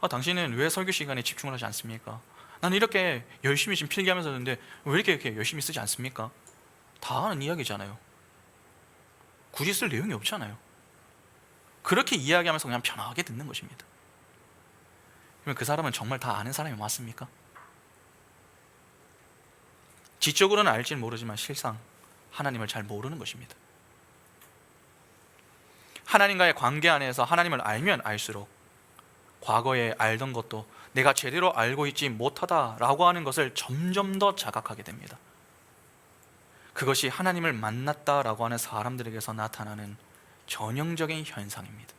당신은 왜 설교 시간에 집중을 하지 않습니까? 나는 이렇게 열심히 지금 필기하면서 듣는데 왜 이렇게 열심히 쓰지 않습니까? 다 아는 이야기잖아요. 굳이 쓸 내용이 없잖아요. 그렇게 이야기하면서 그냥 편하게 듣는 것입니다. 그러면 그 사람은 정말 다 아는 사람이 맞습니까? 지적으로는 알지는 모르지만 실상 하나님을 잘 모르는 것입니다. 하나님과의 관계 안에서 하나님을 알면 알수록 과거에 알던 것도 내가 제대로 알고 있지 못하다라고 하는 것을 점점 더 자각하게 됩니다. 그것이 하나님을 만났다라고 하는 사람들에게서 나타나는 전형적인 현상입니다.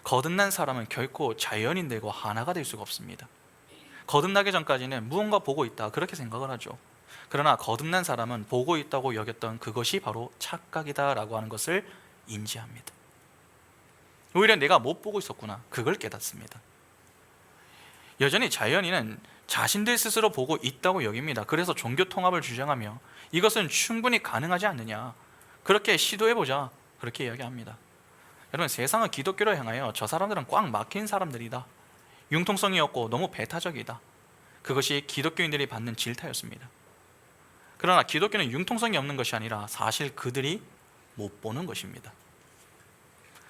거듭난 사람은 결코 자연인 되고 하나가 될 수가 없습니다. 거듭나기 전까지는 무언가 보고 있다 그렇게 생각을 하죠. 그러나 거듭난 사람은 보고 있다고 여겼던 그것이 바로 착각이다라고 하는 것을 인지합니다. 오히려 내가 못 보고 있었구나 그걸 깨닫습니다. 여전히 자연인은 자신들 스스로 보고 있다고 여깁니다. 그래서 종교 통합을 주장하며 이것은 충분히 가능하지 않느냐 그렇게 시도해보자 그렇게 이야기합니다. 여러분, 세상은 기독교를 향하여 저 사람들은 꽉 막힌 사람들이다, 융통성이 없고 너무 배타적이다, 그것이 기독교인들이 받는 질타였습니다. 그러나 기독교는 융통성이 없는 것이 아니라 사실 그들이 못 보는 것입니다.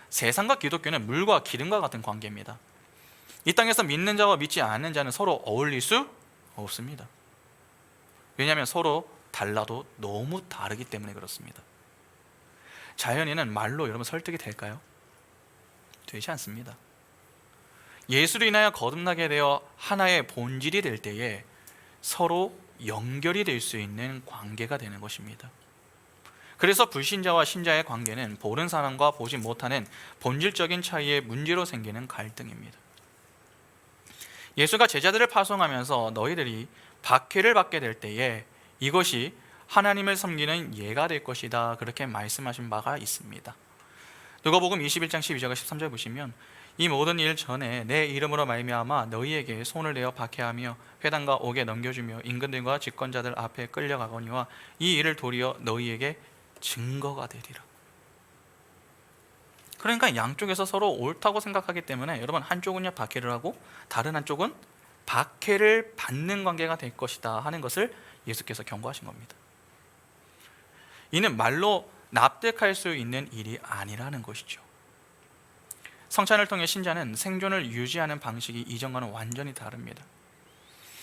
세상과 기독교는 물과 기름과 같은 관계입니다. 이 땅에서 믿는 자와 믿지 않는 자는 서로 어울릴 수 없습니다. 왜냐하면 서로 달라도 너무 다르기 때문에 그렇습니다. 자연인은 말로 여러분 설득이 될까요? 되지 않습니다. 예수로 인하여 거듭나게 되어 하나의 본질이 될 때에 서로 연결이 될 수 있는 관계가 되는 것입니다. 그래서 불신자와 신자의 관계는 보는 사람과 보지 못하는 본질적인 차이의 문제로 생기는 갈등입니다. 예수가 제자들을 파송하면서 너희들이 박해를 받게 될 때에 이것이 하나님을 섬기는 예가 될 것이다 그렇게 말씀하신 바가 있습니다. 누가복음 21장 12절과 13절 보시면 이 모든 일 전에 내 이름으로 말미암아 너희에게 손을 내어 박해하며 회당과 옥에 넘겨주며 임금들과 집권자들 앞에 끌려가거니와 이 일을 도리어 너희에게 증거가 되리라. 그러니까 양쪽에서 서로 옳다고 생각하기 때문에 여러분, 한쪽은요 박해를 하고 다른 한쪽은 박해를 받는 관계가 될 것이다 하는 것을 예수께서 경고하신 겁니다. 이는 말로 납득할 수 있는 일이 아니라는 것이죠. 성찬을 통해 신자는 생존을 유지하는 방식이 이전과는 완전히 다릅니다.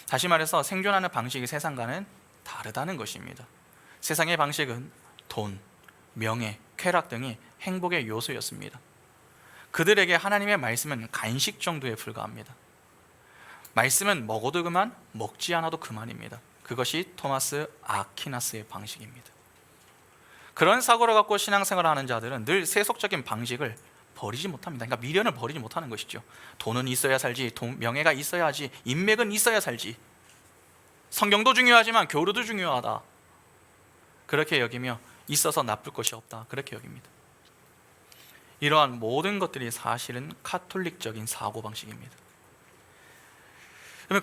다시 말해서 생존하는 방식이 세상과는 다르다는 것입니다. 세상의 방식은 돈, 명예, 쾌락 등이 행복의 요소였습니다. 그들에게 하나님의 말씀은 간식 정도에 불과합니다. 말씀은 먹어도 그만, 먹지 않아도 그만입니다. 그것이 토마스 아퀴나스의 방식입니다. 그런 사고를 갖고 신앙생활을 하는 자들은 늘 세속적인 방식을 버리지 못합니다. 그러니까 미련을 버리지 못하는 것이죠. 돈은 있어야 살지, 명예가 있어야지, 인맥은 있어야 살지, 성경도 중요하지만 교류도 중요하다, 그렇게 여기며 있어서 나쁠 것이 없다, 그렇게 여깁니다. 이러한 모든 것들이 사실은 카톨릭적인 사고방식입니다.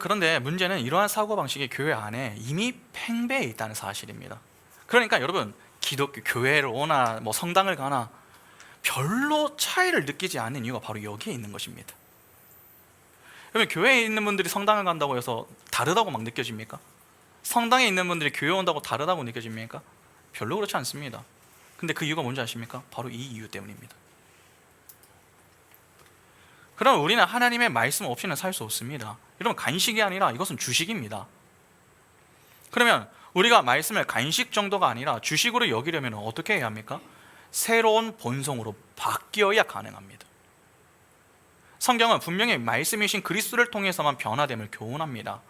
그런데 문제는 이러한 사고방식이 교회 안에 이미 팽배해 있다는 사실입니다. 그러니까 여러분, 기독교 교회를 오나 성당을 가나 별로 차이를 느끼지 않는 이유가 바로 여기에 있는 것입니다. 그러면 교회에 있는 분들이 성당을 간다고 해서 다르다고 막 느껴집니까? 성당에 있는 분들이 교회 온다고 다르다고 느껴집니까? 별로 그렇지 않습니다. 근데 그 이유가 뭔지 아십니까? 바로 이 이유 때문입니다. 그럼 우리는 하나님의 말씀 없이는 살 수 없습니다. 여러분, 간식이 아니라 이것은 주식입니다. 그러면 우리가 말씀을 간식 정도가 아니라 주식으로 여기려면 어떻게 해야 합니까? 새로운 본성으로 바뀌어야 가능합니다. 성경은 분명히 말씀이신 그리스도를 통해서만 변화됨을 교훈합니다.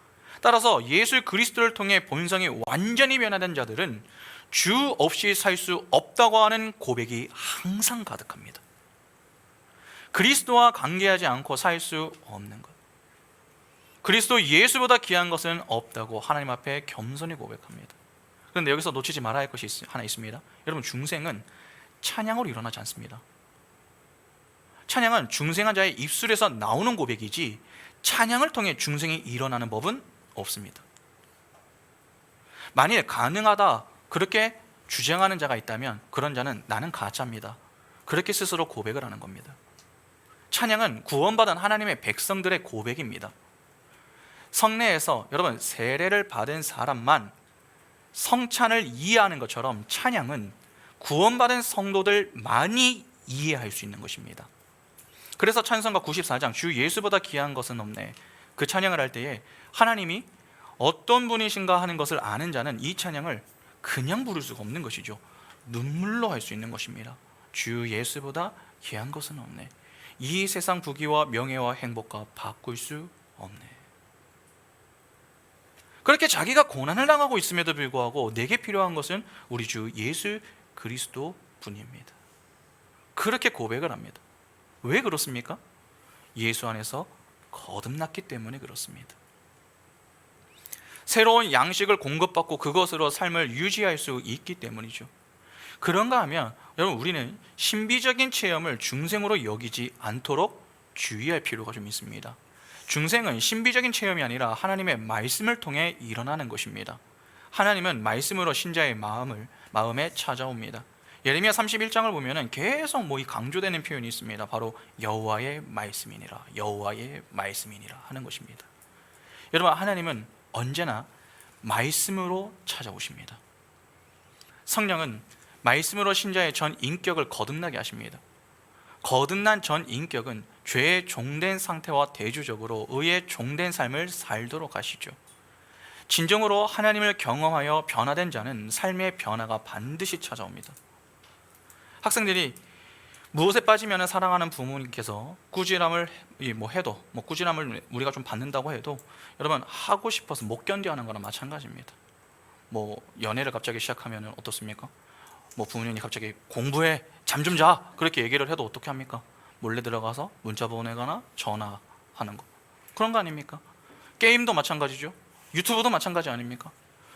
따라서 예수 그리스도를 통해 본성이 완전히 변화된 자들은 주 없이 살 수 없다고 하는 고백이 항상 가득합니다. 그리스도와 관계하지 않고 살 수 없는 것, 그리스도 예수보다 귀한 것은 없다고 하나님 앞에 겸손히 고백합니다. 그런데 여기서 놓치지 말아야 할 것이 하나 있습니다. 여러분, 중생은 찬양으로 일어나지 않습니다. 찬양은 중생한 자의 입술에서 나오는 고백이지 찬양을 통해 중생이 일어나는 법은 없습니다. 만일 가능하다 그렇게 주장하는 자가 있다면 그런 자는 나는 가짜입니다, 그렇게 스스로 고백을 하는 겁니다. 찬양은 구원받은 하나님의 백성들의 고백입니다. 성례에서 여러분, 세례를 받은 사람만 성찬을 이해하는 것처럼 찬양은 구원받은 성도들만이 이해할 수 있는 것입니다. 그래서 찬송가 94장 주 예수보다 귀한 것은 없네, 그 찬양을 할 때에 하나님이 어떤 분이신가 하는 것을 아는 자는 이 찬양을 그냥 부를 수가 없는 것이죠. 눈물로 할 수 있는 것입니다. 주 예수보다 귀한 것은 없네, 이 세상 부귀와 명예와 행복과 바꿀 수 없네. 그렇게 자기가 고난을 당하고 있음에도 불구하고 내게 필요한 것은 우리 주 예수 그리스도 뿐입니다. 그렇게 고백을 합니다. 왜 그렇습니까? 예수 안에서 거듭났기 때문에 그렇습니다. 새로운 양식을 공급받고 그것으로 삶을 유지할 수 있기 때문이죠. 그런가 하면 여러분, 우리는 신비적인 체험을 중생으로 여기지 않도록 주의할 필요가 좀 있습니다. 중생은 신비적인 체험이 아니라 하나님의 말씀을 통해 일어나는 것입니다. 하나님은 말씀으로 신자의 마음에 찾아옵니다. 예레미야 31장을 보면 계속 이 강조되는 표현이 있습니다. 바로 여호와의 말씀이니라, 여호와의 말씀이니라 하는 것입니다. 여러분, 하나님은 언제나 말씀으로 찾아오십니다. 성령은 말씀으로 신자의 전 인격을 거듭나게 하십니다. 거듭난 전 인격은 죄의 종된 상태와 대조적으로 의의 종된 삶을 살도록 하시죠. 진정으로 하나님을 경험하여 변화된 자는 삶의 변화가 반드시 찾아옵니다. 학생들이 무엇에 빠지면 사랑하는 부모님께서 꾸지람을 해도 꾸지람을 우리가 좀 받는다고 해도 여러분, 하고 싶어서 못 견뎌 하는 거랑 마찬가지입니다. 연애를 갑자기 시작하면 어떻습니까? 부모님이 갑자기 공부해, 잠 좀 자, 그렇게 얘기를 해도 어떻게 합니까? 몰래 들어가서 문자 보내거나 전화하는 거, 그런 거 아닙니까? 게임도 마찬가지죠. 유튜브도 마찬가지 아닙니까?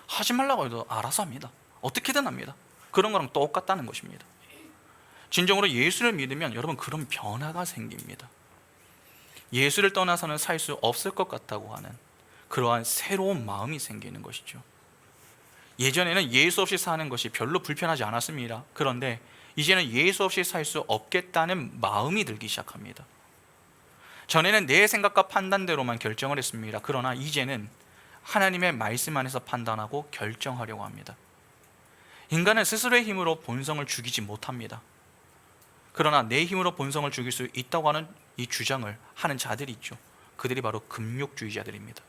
하지 말라고 해도 알아서 합니다. 어떻게든 합니다. 그런 거랑 똑같다는 것입니다. 진정으로 예수를 믿으면 여러분, 그런 변화가 생깁니다. 예수를 떠나서는 살 수 없을 것 같다고 하는 그러한 새로운 마음이 생기는 것이죠. 예전에는 예수 없이 사는 것이 별로 불편하지 않았습니다. 그런데 이제는 예수 없이 살 수 없겠다는 마음이 들기 시작합니다. 전에는 내 생각과 판단대로만 결정을 했습니다. 그러나 이제는 하나님의 말씀 안에서 판단하고 결정하려고 합니다. 인간은 스스로의 힘으로 본성을 죽이지 못합니다. 그러나 내 힘으로 본성을 죽일 수 있다고 하는 이 주장을 하는 자들이 있죠. 그들이 바로 금욕주의자들입니다.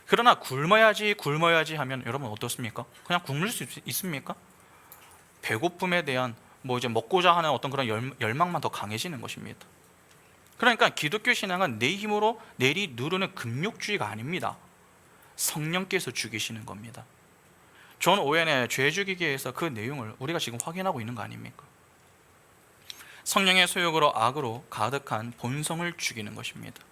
그러나 굶어야지 하면 여러분 어떻습니까? 그냥 굶을 수 있습니까? 배고픔에 대한 이제 먹고자 하는 어떤 그런 열망만 더 강해지는 것입니다. 그러니까 기독교 신앙은 내 힘으로 내리 누르는 금욕주의가 아닙니다. 성령께서 죽이시는 겁니다. 존 오웬의 죄 죽이기에서 그 내용을 우리가 지금 확인하고 있는 거 아닙니까? 성령의 소욕으로 악으로 가득한 본성을 죽이는 것입니다.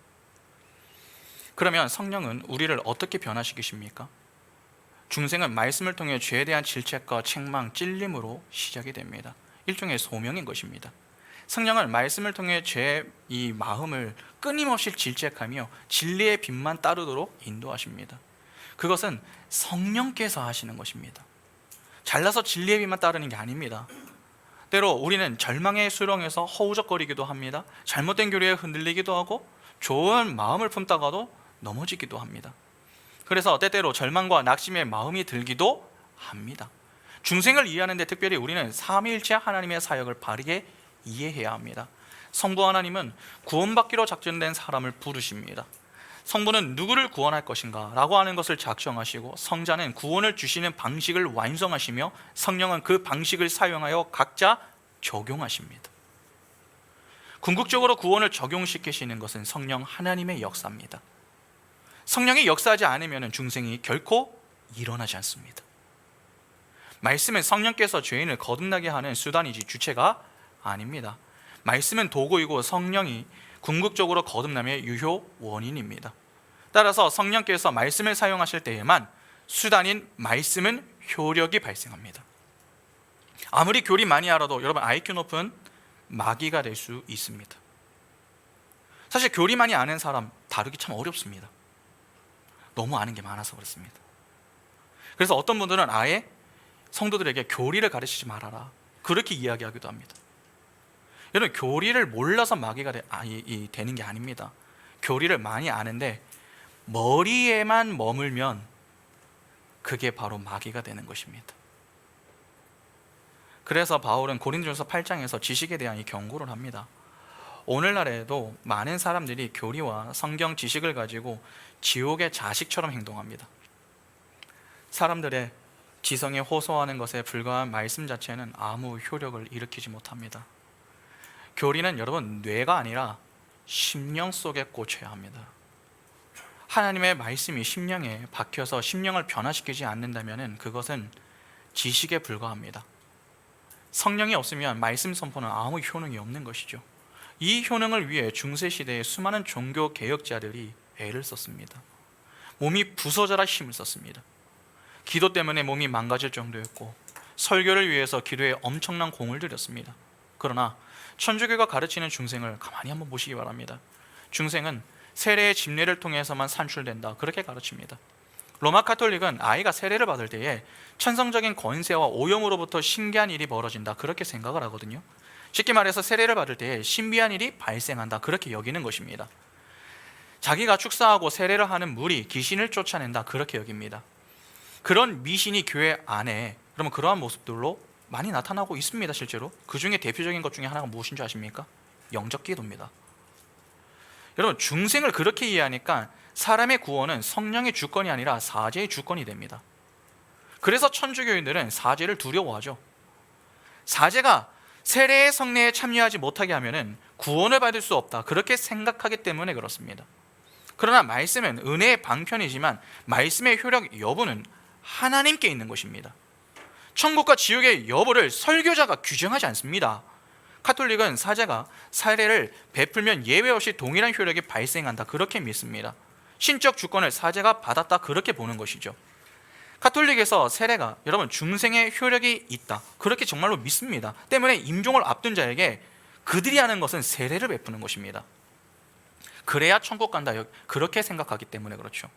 그러면 성령은 우리를 어떻게 변화시키십니까? 중생은 말씀을 통해 죄에 대한 질책과 책망, 찔림으로 시작이 됩니다. 일종의 소명인 것입니다. 성령은 말씀을 통해 죄의 이 마음을 끊임없이 질책하며 진리의 빛만 따르도록 인도하십니다. 그것은 성령께서 하시는 것입니다. 잘나서 진리의 빛만 따르는 게 아닙니다. 때로 우리는 절망의 수렁에서 허우적거리기도 합니다. 잘못된 교리에 흔들리기도 하고 좋은 마음을 품다가도 넘어지기도 합니다. 그래서 때때로 절망과 낙심의 마음이 들기도 합니다. 중생을 이해하는 데 특별히 우리는 삼위일체 하나님의 사역을 바르게 이해해야 합니다. 성부 하나님은 구원받기로 작정된 사람을 부르십니다. 성부는 누구를 구원할 것인가 라고 하는 것을 작정하시고, 성자는 구원을 주시는 방식을 완성하시며, 성령은 그 방식을 사용하여 각자 적용하십니다. 궁극적으로 구원을 적용시키시는 것은 성령 하나님의 역사입니다. 성령이 역사하지 않으면 중생이 결코 일어나지 않습니다. 말씀은 성령께서 죄인을 거듭나게 하는 수단이지 주체가 아닙니다. 말씀은 도구이고 성령이 궁극적으로 거듭남의 유효 원인입니다. 따라서 성령께서 말씀을 사용하실 때에만 수단인 말씀은 효력이 발생합니다. 아무리 교리 많이 알아도 여러분 IQ 높은 마귀가 될 수 있습니다. 사실 교리 많이 아는 사람 다루기 참 어렵습니다. 너무 아는 게 많아서 그렇습니다. 그래서 어떤 분들은 아예 성도들에게 교리를 가르치지 말아라 그렇게 이야기하기도 합니다. 여러분 교리를 몰라서 마귀가 되는 게 아닙니다. 교리를 많이 아는데 머리에만 머물면 그게 바로 마귀가 되는 것입니다. 그래서 바울은 고린도전서 8장에서 지식에 대한 이 경고를 합니다. 오늘날에도 많은 사람들이 교리와 성경 지식을 가지고 지옥의 자식처럼 행동합니다. 사람들의 지성에 호소하는 것에 불과한 말씀 자체는 아무 효력을 일으키지 못합니다. 교리는 여러분 뇌가 아니라 심령 속에 꽂혀야 합니다. 하나님의 말씀이 심령에 박혀서 심령을 변화시키지 않는다면 그것은 지식에 불과합니다. 성령이 없으면 말씀 선포는 아무 효능이 없는 것이죠. 이 효능을 위해 중세시대에 수많은 종교 개혁자들이 애를 썼습니다. 몸이 부서져라 힘을 썼습니다. 기도 때문에 몸이 망가질 정도였고 설교를 위해서 기도에 엄청난 공을 들였습니다. 그러나 천주교가 가르치는 중생을 가만히 한번 보시기 바랍니다. 중생은 세례의 집례를 통해서만 산출된다 그렇게 가르칩니다. 로마 카톨릭은 아이가 세례를 받을 때에 천성적인 권세와 오염으로부터 신기한 일이 벌어진다 그렇게 생각을 하거든요. 쉽게 말해서 세례를 받을 때에 신비한 일이 발생한다 그렇게 여기는 것입니다. 자기가 축사하고 세례를 하는 물이 귀신을 쫓아낸다 그렇게 여깁니다. 그런 미신이 교회 안에 그러면 그러한 모습들로 많이 나타나고 있습니다. 실제로 그 중에 대표적인 것 중에 하나가 무엇인 줄 아십니까? 영적 기도입니다. 여러분 중생을 그렇게 이해하니까 사람의 구원은 성령의 주권이 아니라 사제의 주권이 됩니다. 그래서 천주교인들은 사제를 두려워하죠. 사제가 세례의 성례에 참여하지 못하게 하면 구원을 받을 수 없다 그렇게 생각하기 때문에 그렇습니다. 그러나 말씀은 은혜의 방편이지만 말씀의 효력 여부는 하나님께 있는 것입니다. 천국과 지옥의 여부를 설교자가 규정하지 않습니다. 카톨릭은 사제가 사례를 베풀면 예외 없이 동일한 효력이 발생한다 그렇게 믿습니다. 신적 주권을 사제가 받았다 그렇게 보는 것이죠. 카톨릭에서 세례가 여러분 중생의 효력이 있다 그렇게 정말로 믿습니다. 때문에 임종을 앞둔 자에게 그들이 하는 것은 세례를 베푸는 것입니다. 그래야 천국 간다 그렇게 생각하기 때문에 그렇죠.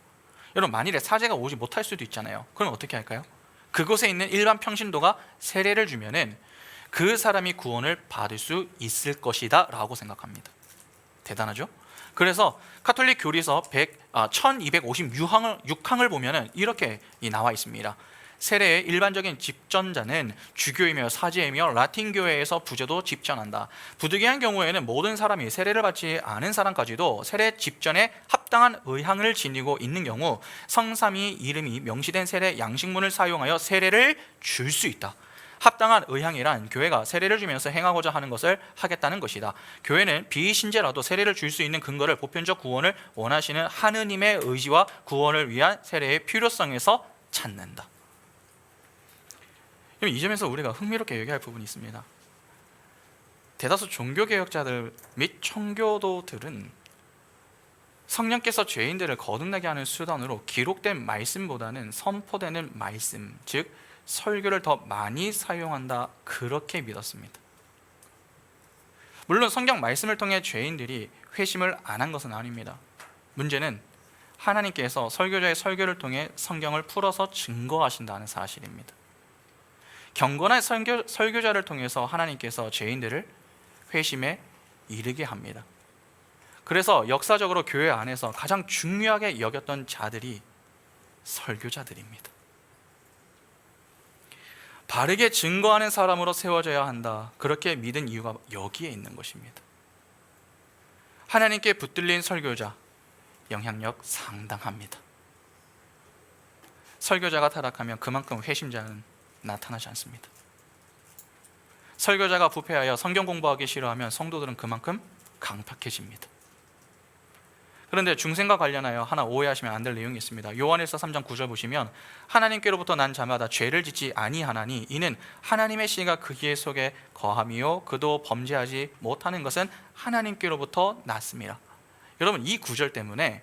여러분 만일에 사제가 오지 못할 수도 있잖아요. 그럼 어떻게 할까요? 그곳에 있는 일반 평신도가 세례를 주면은 그 사람이 구원을 받을 수 있을 것이다 라고 생각합니다. 대단하죠? 그래서 카톨릭 교리서 1256항을 보면은 이렇게 나와 있습니다. 세례의 일반적인 집전자는 주교이며 사제이며 라틴 교회에서 부제도 집전한다. 부득이한 경우에는 모든 사람이 세례를 받지 않은 사람까지도 세례 집전에 합당한 의향을 지니고 있는 경우 성삼위 이름이 명시된 세례 양식문을 사용하여 세례를 줄 수 있다. 합당한 의향이란 교회가 세례를 주면서 행하고자 하는 것을 하겠다는 것이다. 교회는 비신자라도 세례를 줄 수 있는 근거를 보편적 구원을 원하시는 하느님의 의지와 구원을 위한 세례의 필요성에서 찾는다. 이 점에서 우리가 흥미롭게 얘기할 부분이 있습니다. 대다수 종교개혁자들 및 청교도들은 성령께서 죄인들을 거듭나게 하는 수단으로 기록된 말씀보다는 선포되는 말씀, 즉 설교를 더 많이 사용한다, 그렇게 믿었습니다. 물론 성경 말씀을 통해 죄인들이 회심을 안 한 것은 아닙니다. 문제는 하나님께서 설교자의 설교를 통해 성경을 풀어서 증거하신다는 사실입니다. 경건한 설교자를 통해서 하나님께서 죄인들을 회심에 이르게 합니다. 그래서 역사적으로 교회 안에서 가장 중요하게 여겼던 자들이 설교자들입니다. 바르게 증거하는 사람으로 세워져야 한다, 그렇게 믿은 이유가 여기에 있는 것입니다. 하나님께 붙들린 설교자, 영향력 상당합니다. 설교자가 타락하면 그만큼 회심자는 나타나지 않습니다. 설교자가 부패하여 성경 공부하기 싫어하면 성도들은 그만큼 강팍해집니다. 그런데 중생과 관련하여 하나 오해하시면 안 될 내용이 있습니다. 요한일서 3장 9절 보시면 하나님께로부터 난 자마다 죄를 짓지 아니하나니 이는 하나님의 씨가 그의 속에 거함이요 그도 범죄하지 못하는 것은 하나님께로부터 났습니다. 여러분, 이 구절 때문에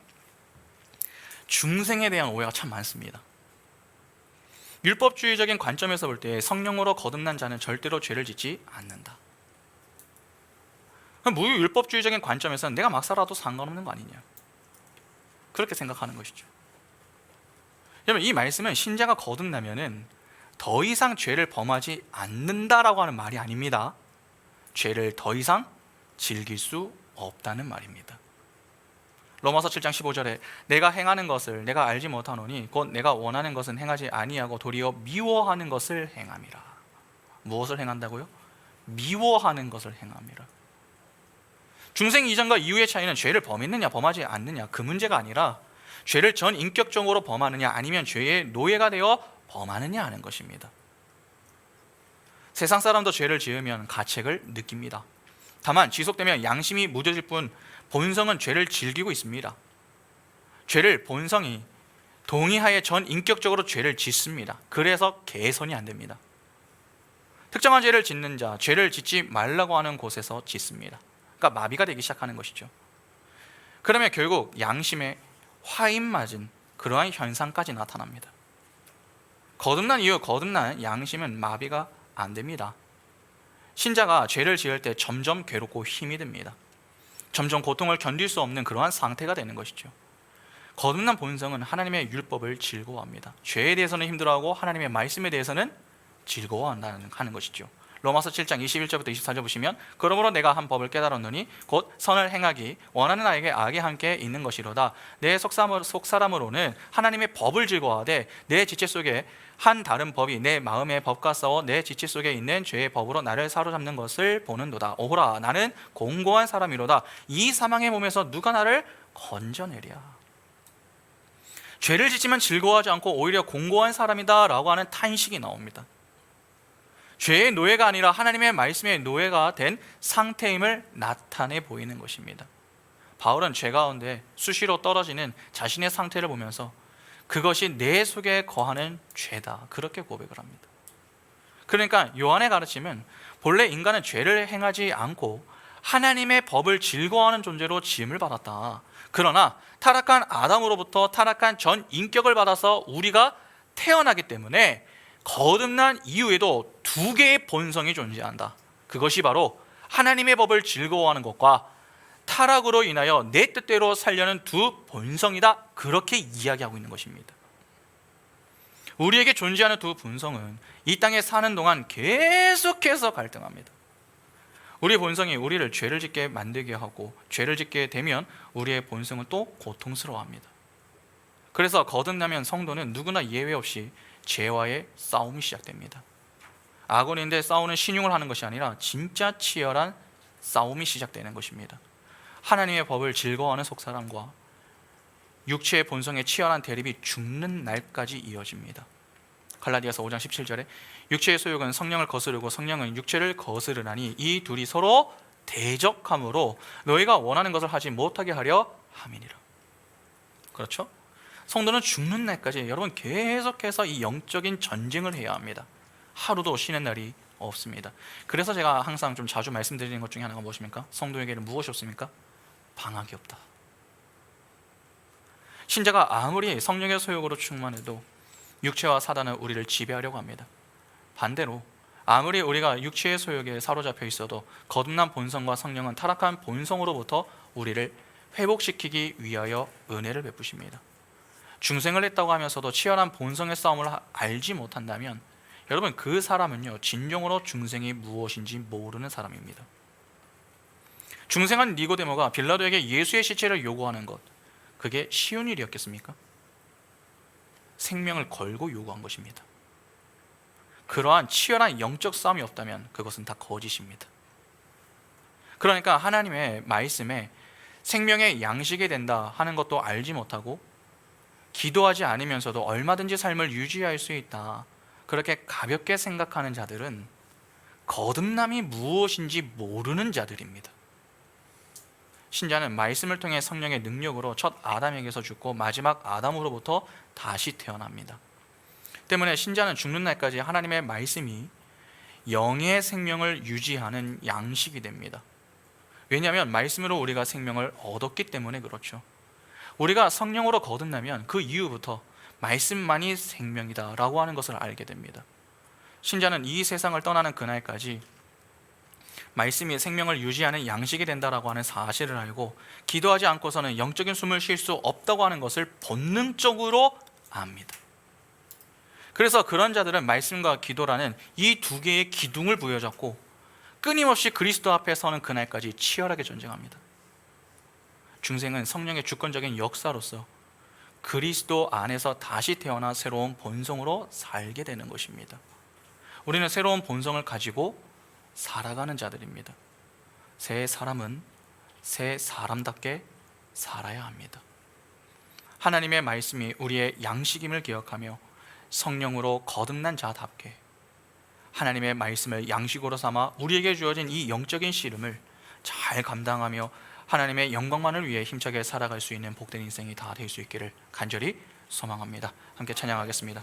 중생에 대한 오해가 참 많습니다. 율법주의적인 관점에서 볼 때 성령으로 거듭난 자는 절대로 죄를 짓지 않는다. 그럼 무율법주의적인 관점에서는 내가 막 살아도 상관없는 거 아니냐, 그렇게 생각하는 것이죠. 여러분, 이 말씀은 신자가 거듭나면은 더 이상 죄를 범하지 않는다라고 하는 말이 아닙니다. 죄를 더 이상 즐길 수 없다는 말입니다. 로마서 7장 15절에 내가 행하는 것을 내가 알지 못하노니 곧 내가 원하는 것은 행하지 아니하고 도리어 미워하는 것을 행함이라. 무엇을 행한다고요? 미워하는 것을 행함이라. 중생 이전과 이후의 차이는 죄를 범했느냐 범하지 않느냐, 그 문제가 아니라 죄를 전 인격적으로 범하느냐 아니면 죄의 노예가 되어 범하느냐 하는 것입니다. 세상 사람도 죄를 지으면 가책을 느낍니다. 다만 지속되면 양심이 무뎌질 뿐 본성은 죄를 즐기고 있습니다. 죄를 본성이 동의하에 전 인격적으로 죄를 짓습니다. 그래서 개선이 안 됩니다. 특정한 죄를 짓는 자, 죄를 짓지 말라고 하는 곳에서 짓습니다. 그러니까 마비가 되기 시작하는 것이죠. 그러면 결국 양심에 화인 맞은 그러한 현상까지 나타납니다. 거듭난 이후 거듭난 양심은 마비가 안 됩니다. 신자가 죄를 지을 때 점점 괴롭고 힘이 듭니다. 점점 고통을 견딜 수 없는 그러한 상태가 되는 것이죠. 거듭난 본성은 하나님의 율법을 즐거워합니다. 죄에 대해서는 힘들어하고 하나님의 말씀에 대해서는 즐거워한다는 하는 것이죠. 로마서 7장 21절부터 24절 보시면 그러므로 내가 한 법을 깨달았노니 곧 선을 행하기 원하는 나에게 악이 함께 있는 것이로다. 내 속사람으로는 하나님의 법을 즐거워하되 내 지체 속에 한 다른 법이 내 마음의 법과 싸워 내 지체 속에 있는 죄의 법으로 나를 사로잡는 것을 보는도다. 오호라, 나는 공고한 사람이로다. 이 사망의 몸에서 누가 나를 건져내랴. 죄를 짓지만 즐거워하지 않고 오히려 공고한 사람이다 라고 하는 탄식이 나옵니다. 죄의 노예가 아니라 하나님의 말씀의 노예가 된 상태임을 나타내 보이는 것입니다. 바울은 죄 가운데 수시로 떨어지는 자신의 상태를 보면서 그것이 내 속에 거하는 죄다, 그렇게 고백을 합니다. 그러니까 요한의 가르침은 본래 인간은 죄를 행하지 않고 하나님의 법을 즐거워하는 존재로 지음을 받았다. 그러나 타락한 아담으로부터 타락한 전 인격을 받아서 우리가 태어나기 때문에 거듭난 이후에도 두 개의 본성이 존재한다. 그것이 바로 하나님의 법을 즐거워하는 것과 타락으로 인하여 내 뜻대로 살려는 두 본성이다, 그렇게 이야기하고 있는 것입니다. 우리에게 존재하는 두 본성은 이 땅에 사는 동안 계속해서 갈등합니다. 우리의 본성이 우리를 죄를 짓게 만들게 하고 죄를 짓게 되면 우리의 본성은 또 고통스러워합니다. 그래서 거듭나면 성도는 누구나 예외 없이 죄와의 싸움이 시작됩니다. 아군인데 싸우는 신용을 하는 것이 아니라 진짜 치열한 싸움이 시작되는 것입니다. 하나님의 법을 즐거워하는 속사람과 육체의 본성의 치열한 대립이 죽는 날까지 이어집니다. 갈라디아서 5장 17절에 육체의 소욕은 성령을 거스르고 성령은 육체를 거스르나니 이 둘이 서로 대적함으로 너희가 원하는 것을 하지 못하게 하려 함이니라. 그렇죠? 성도는 죽는 날까지 여러분 계속해서 이 영적인 전쟁을 해야 합니다. 하루도 쉬는 날이 없습니다. 그래서 제가 항상 좀 자주 말씀드리는 것 중에 하나가 무엇입니까? 성도에게는 무엇이 없습니까? 방학이 없다. 신자가 아무리 성령의 소욕으로 충만해도 육체와 사단은 우리를 지배하려고 합니다. 반대로 아무리 우리가 육체의 소욕에 사로잡혀 있어도 거듭난 본성과 성령은 타락한 본성으로부터 우리를 회복시키기 위하여 은혜를 베푸십니다. 중생을 했다고 하면서도 치열한 본성의 싸움을 알지 못한다면 여러분 그 사람은요 진정으로 중생이 무엇인지 모르는 사람입니다. 중생한 니고데모가 빌라도에게 예수의 시체를 요구하는 것, 그게 쉬운 일이었겠습니까? 생명을 걸고 요구한 것입니다. 그러한 치열한 영적 싸움이 없다면 그것은 다 거짓입니다. 그러니까 하나님의 말씀에 생명의 양식이 된다 하는 것도 알지 못하고 기도하지 않으면서도 얼마든지 삶을 유지할 수 있다, 그렇게 가볍게 생각하는 자들은 거듭남이 무엇인지 모르는 자들입니다. 신자는 말씀을 통해 성령의 능력으로 첫 아담에게서 죽고 마지막 아담으로부터 다시 태어납니다. 때문에 신자는 죽는 날까지 하나님의 말씀이 영의 생명을 유지하는 양식이 됩니다. 왜냐하면 말씀으로 우리가 생명을 얻었기 때문에 그렇죠. 우리가 성령으로 거듭나면 그 이후부터 말씀만이 생명이다 라고 하는 것을 알게 됩니다. 신자는 이 세상을 떠나는 그날까지 말씀이 생명을 유지하는 양식이 된다라고 하는 사실을 알고 기도하지 않고서는 영적인 숨을 쉴 수 없다고 하는 것을 본능적으로 압니다. 그래서 그런 자들은 말씀과 기도라는 이 두 개의 기둥을 부여잡고 끊임없이 그리스도 앞에 서는 그날까지 치열하게 전쟁합니다. 중생은 성령의 주권적인 역사로서 그리스도 안에서 다시 태어나 새로운 본성으로 살게 되는 것입니다. 우리는 새로운 본성을 가지고 살아가는 자들입니다. 새 사람은 새 사람답게 살아야 합니다. 하나님의 말씀이 우리의 양식임을 기억하며 성령으로 거듭난 자답게 하나님의 말씀을 양식으로 삼아 우리에게 주어진 이 영적인 씨름을 잘 감당하며 하나님의 영광만을 위해 힘차게 살아갈 수 있는 복된 인생이 다 될 수 있기를 간절히 소망합니다. 함께 찬양하겠습니다.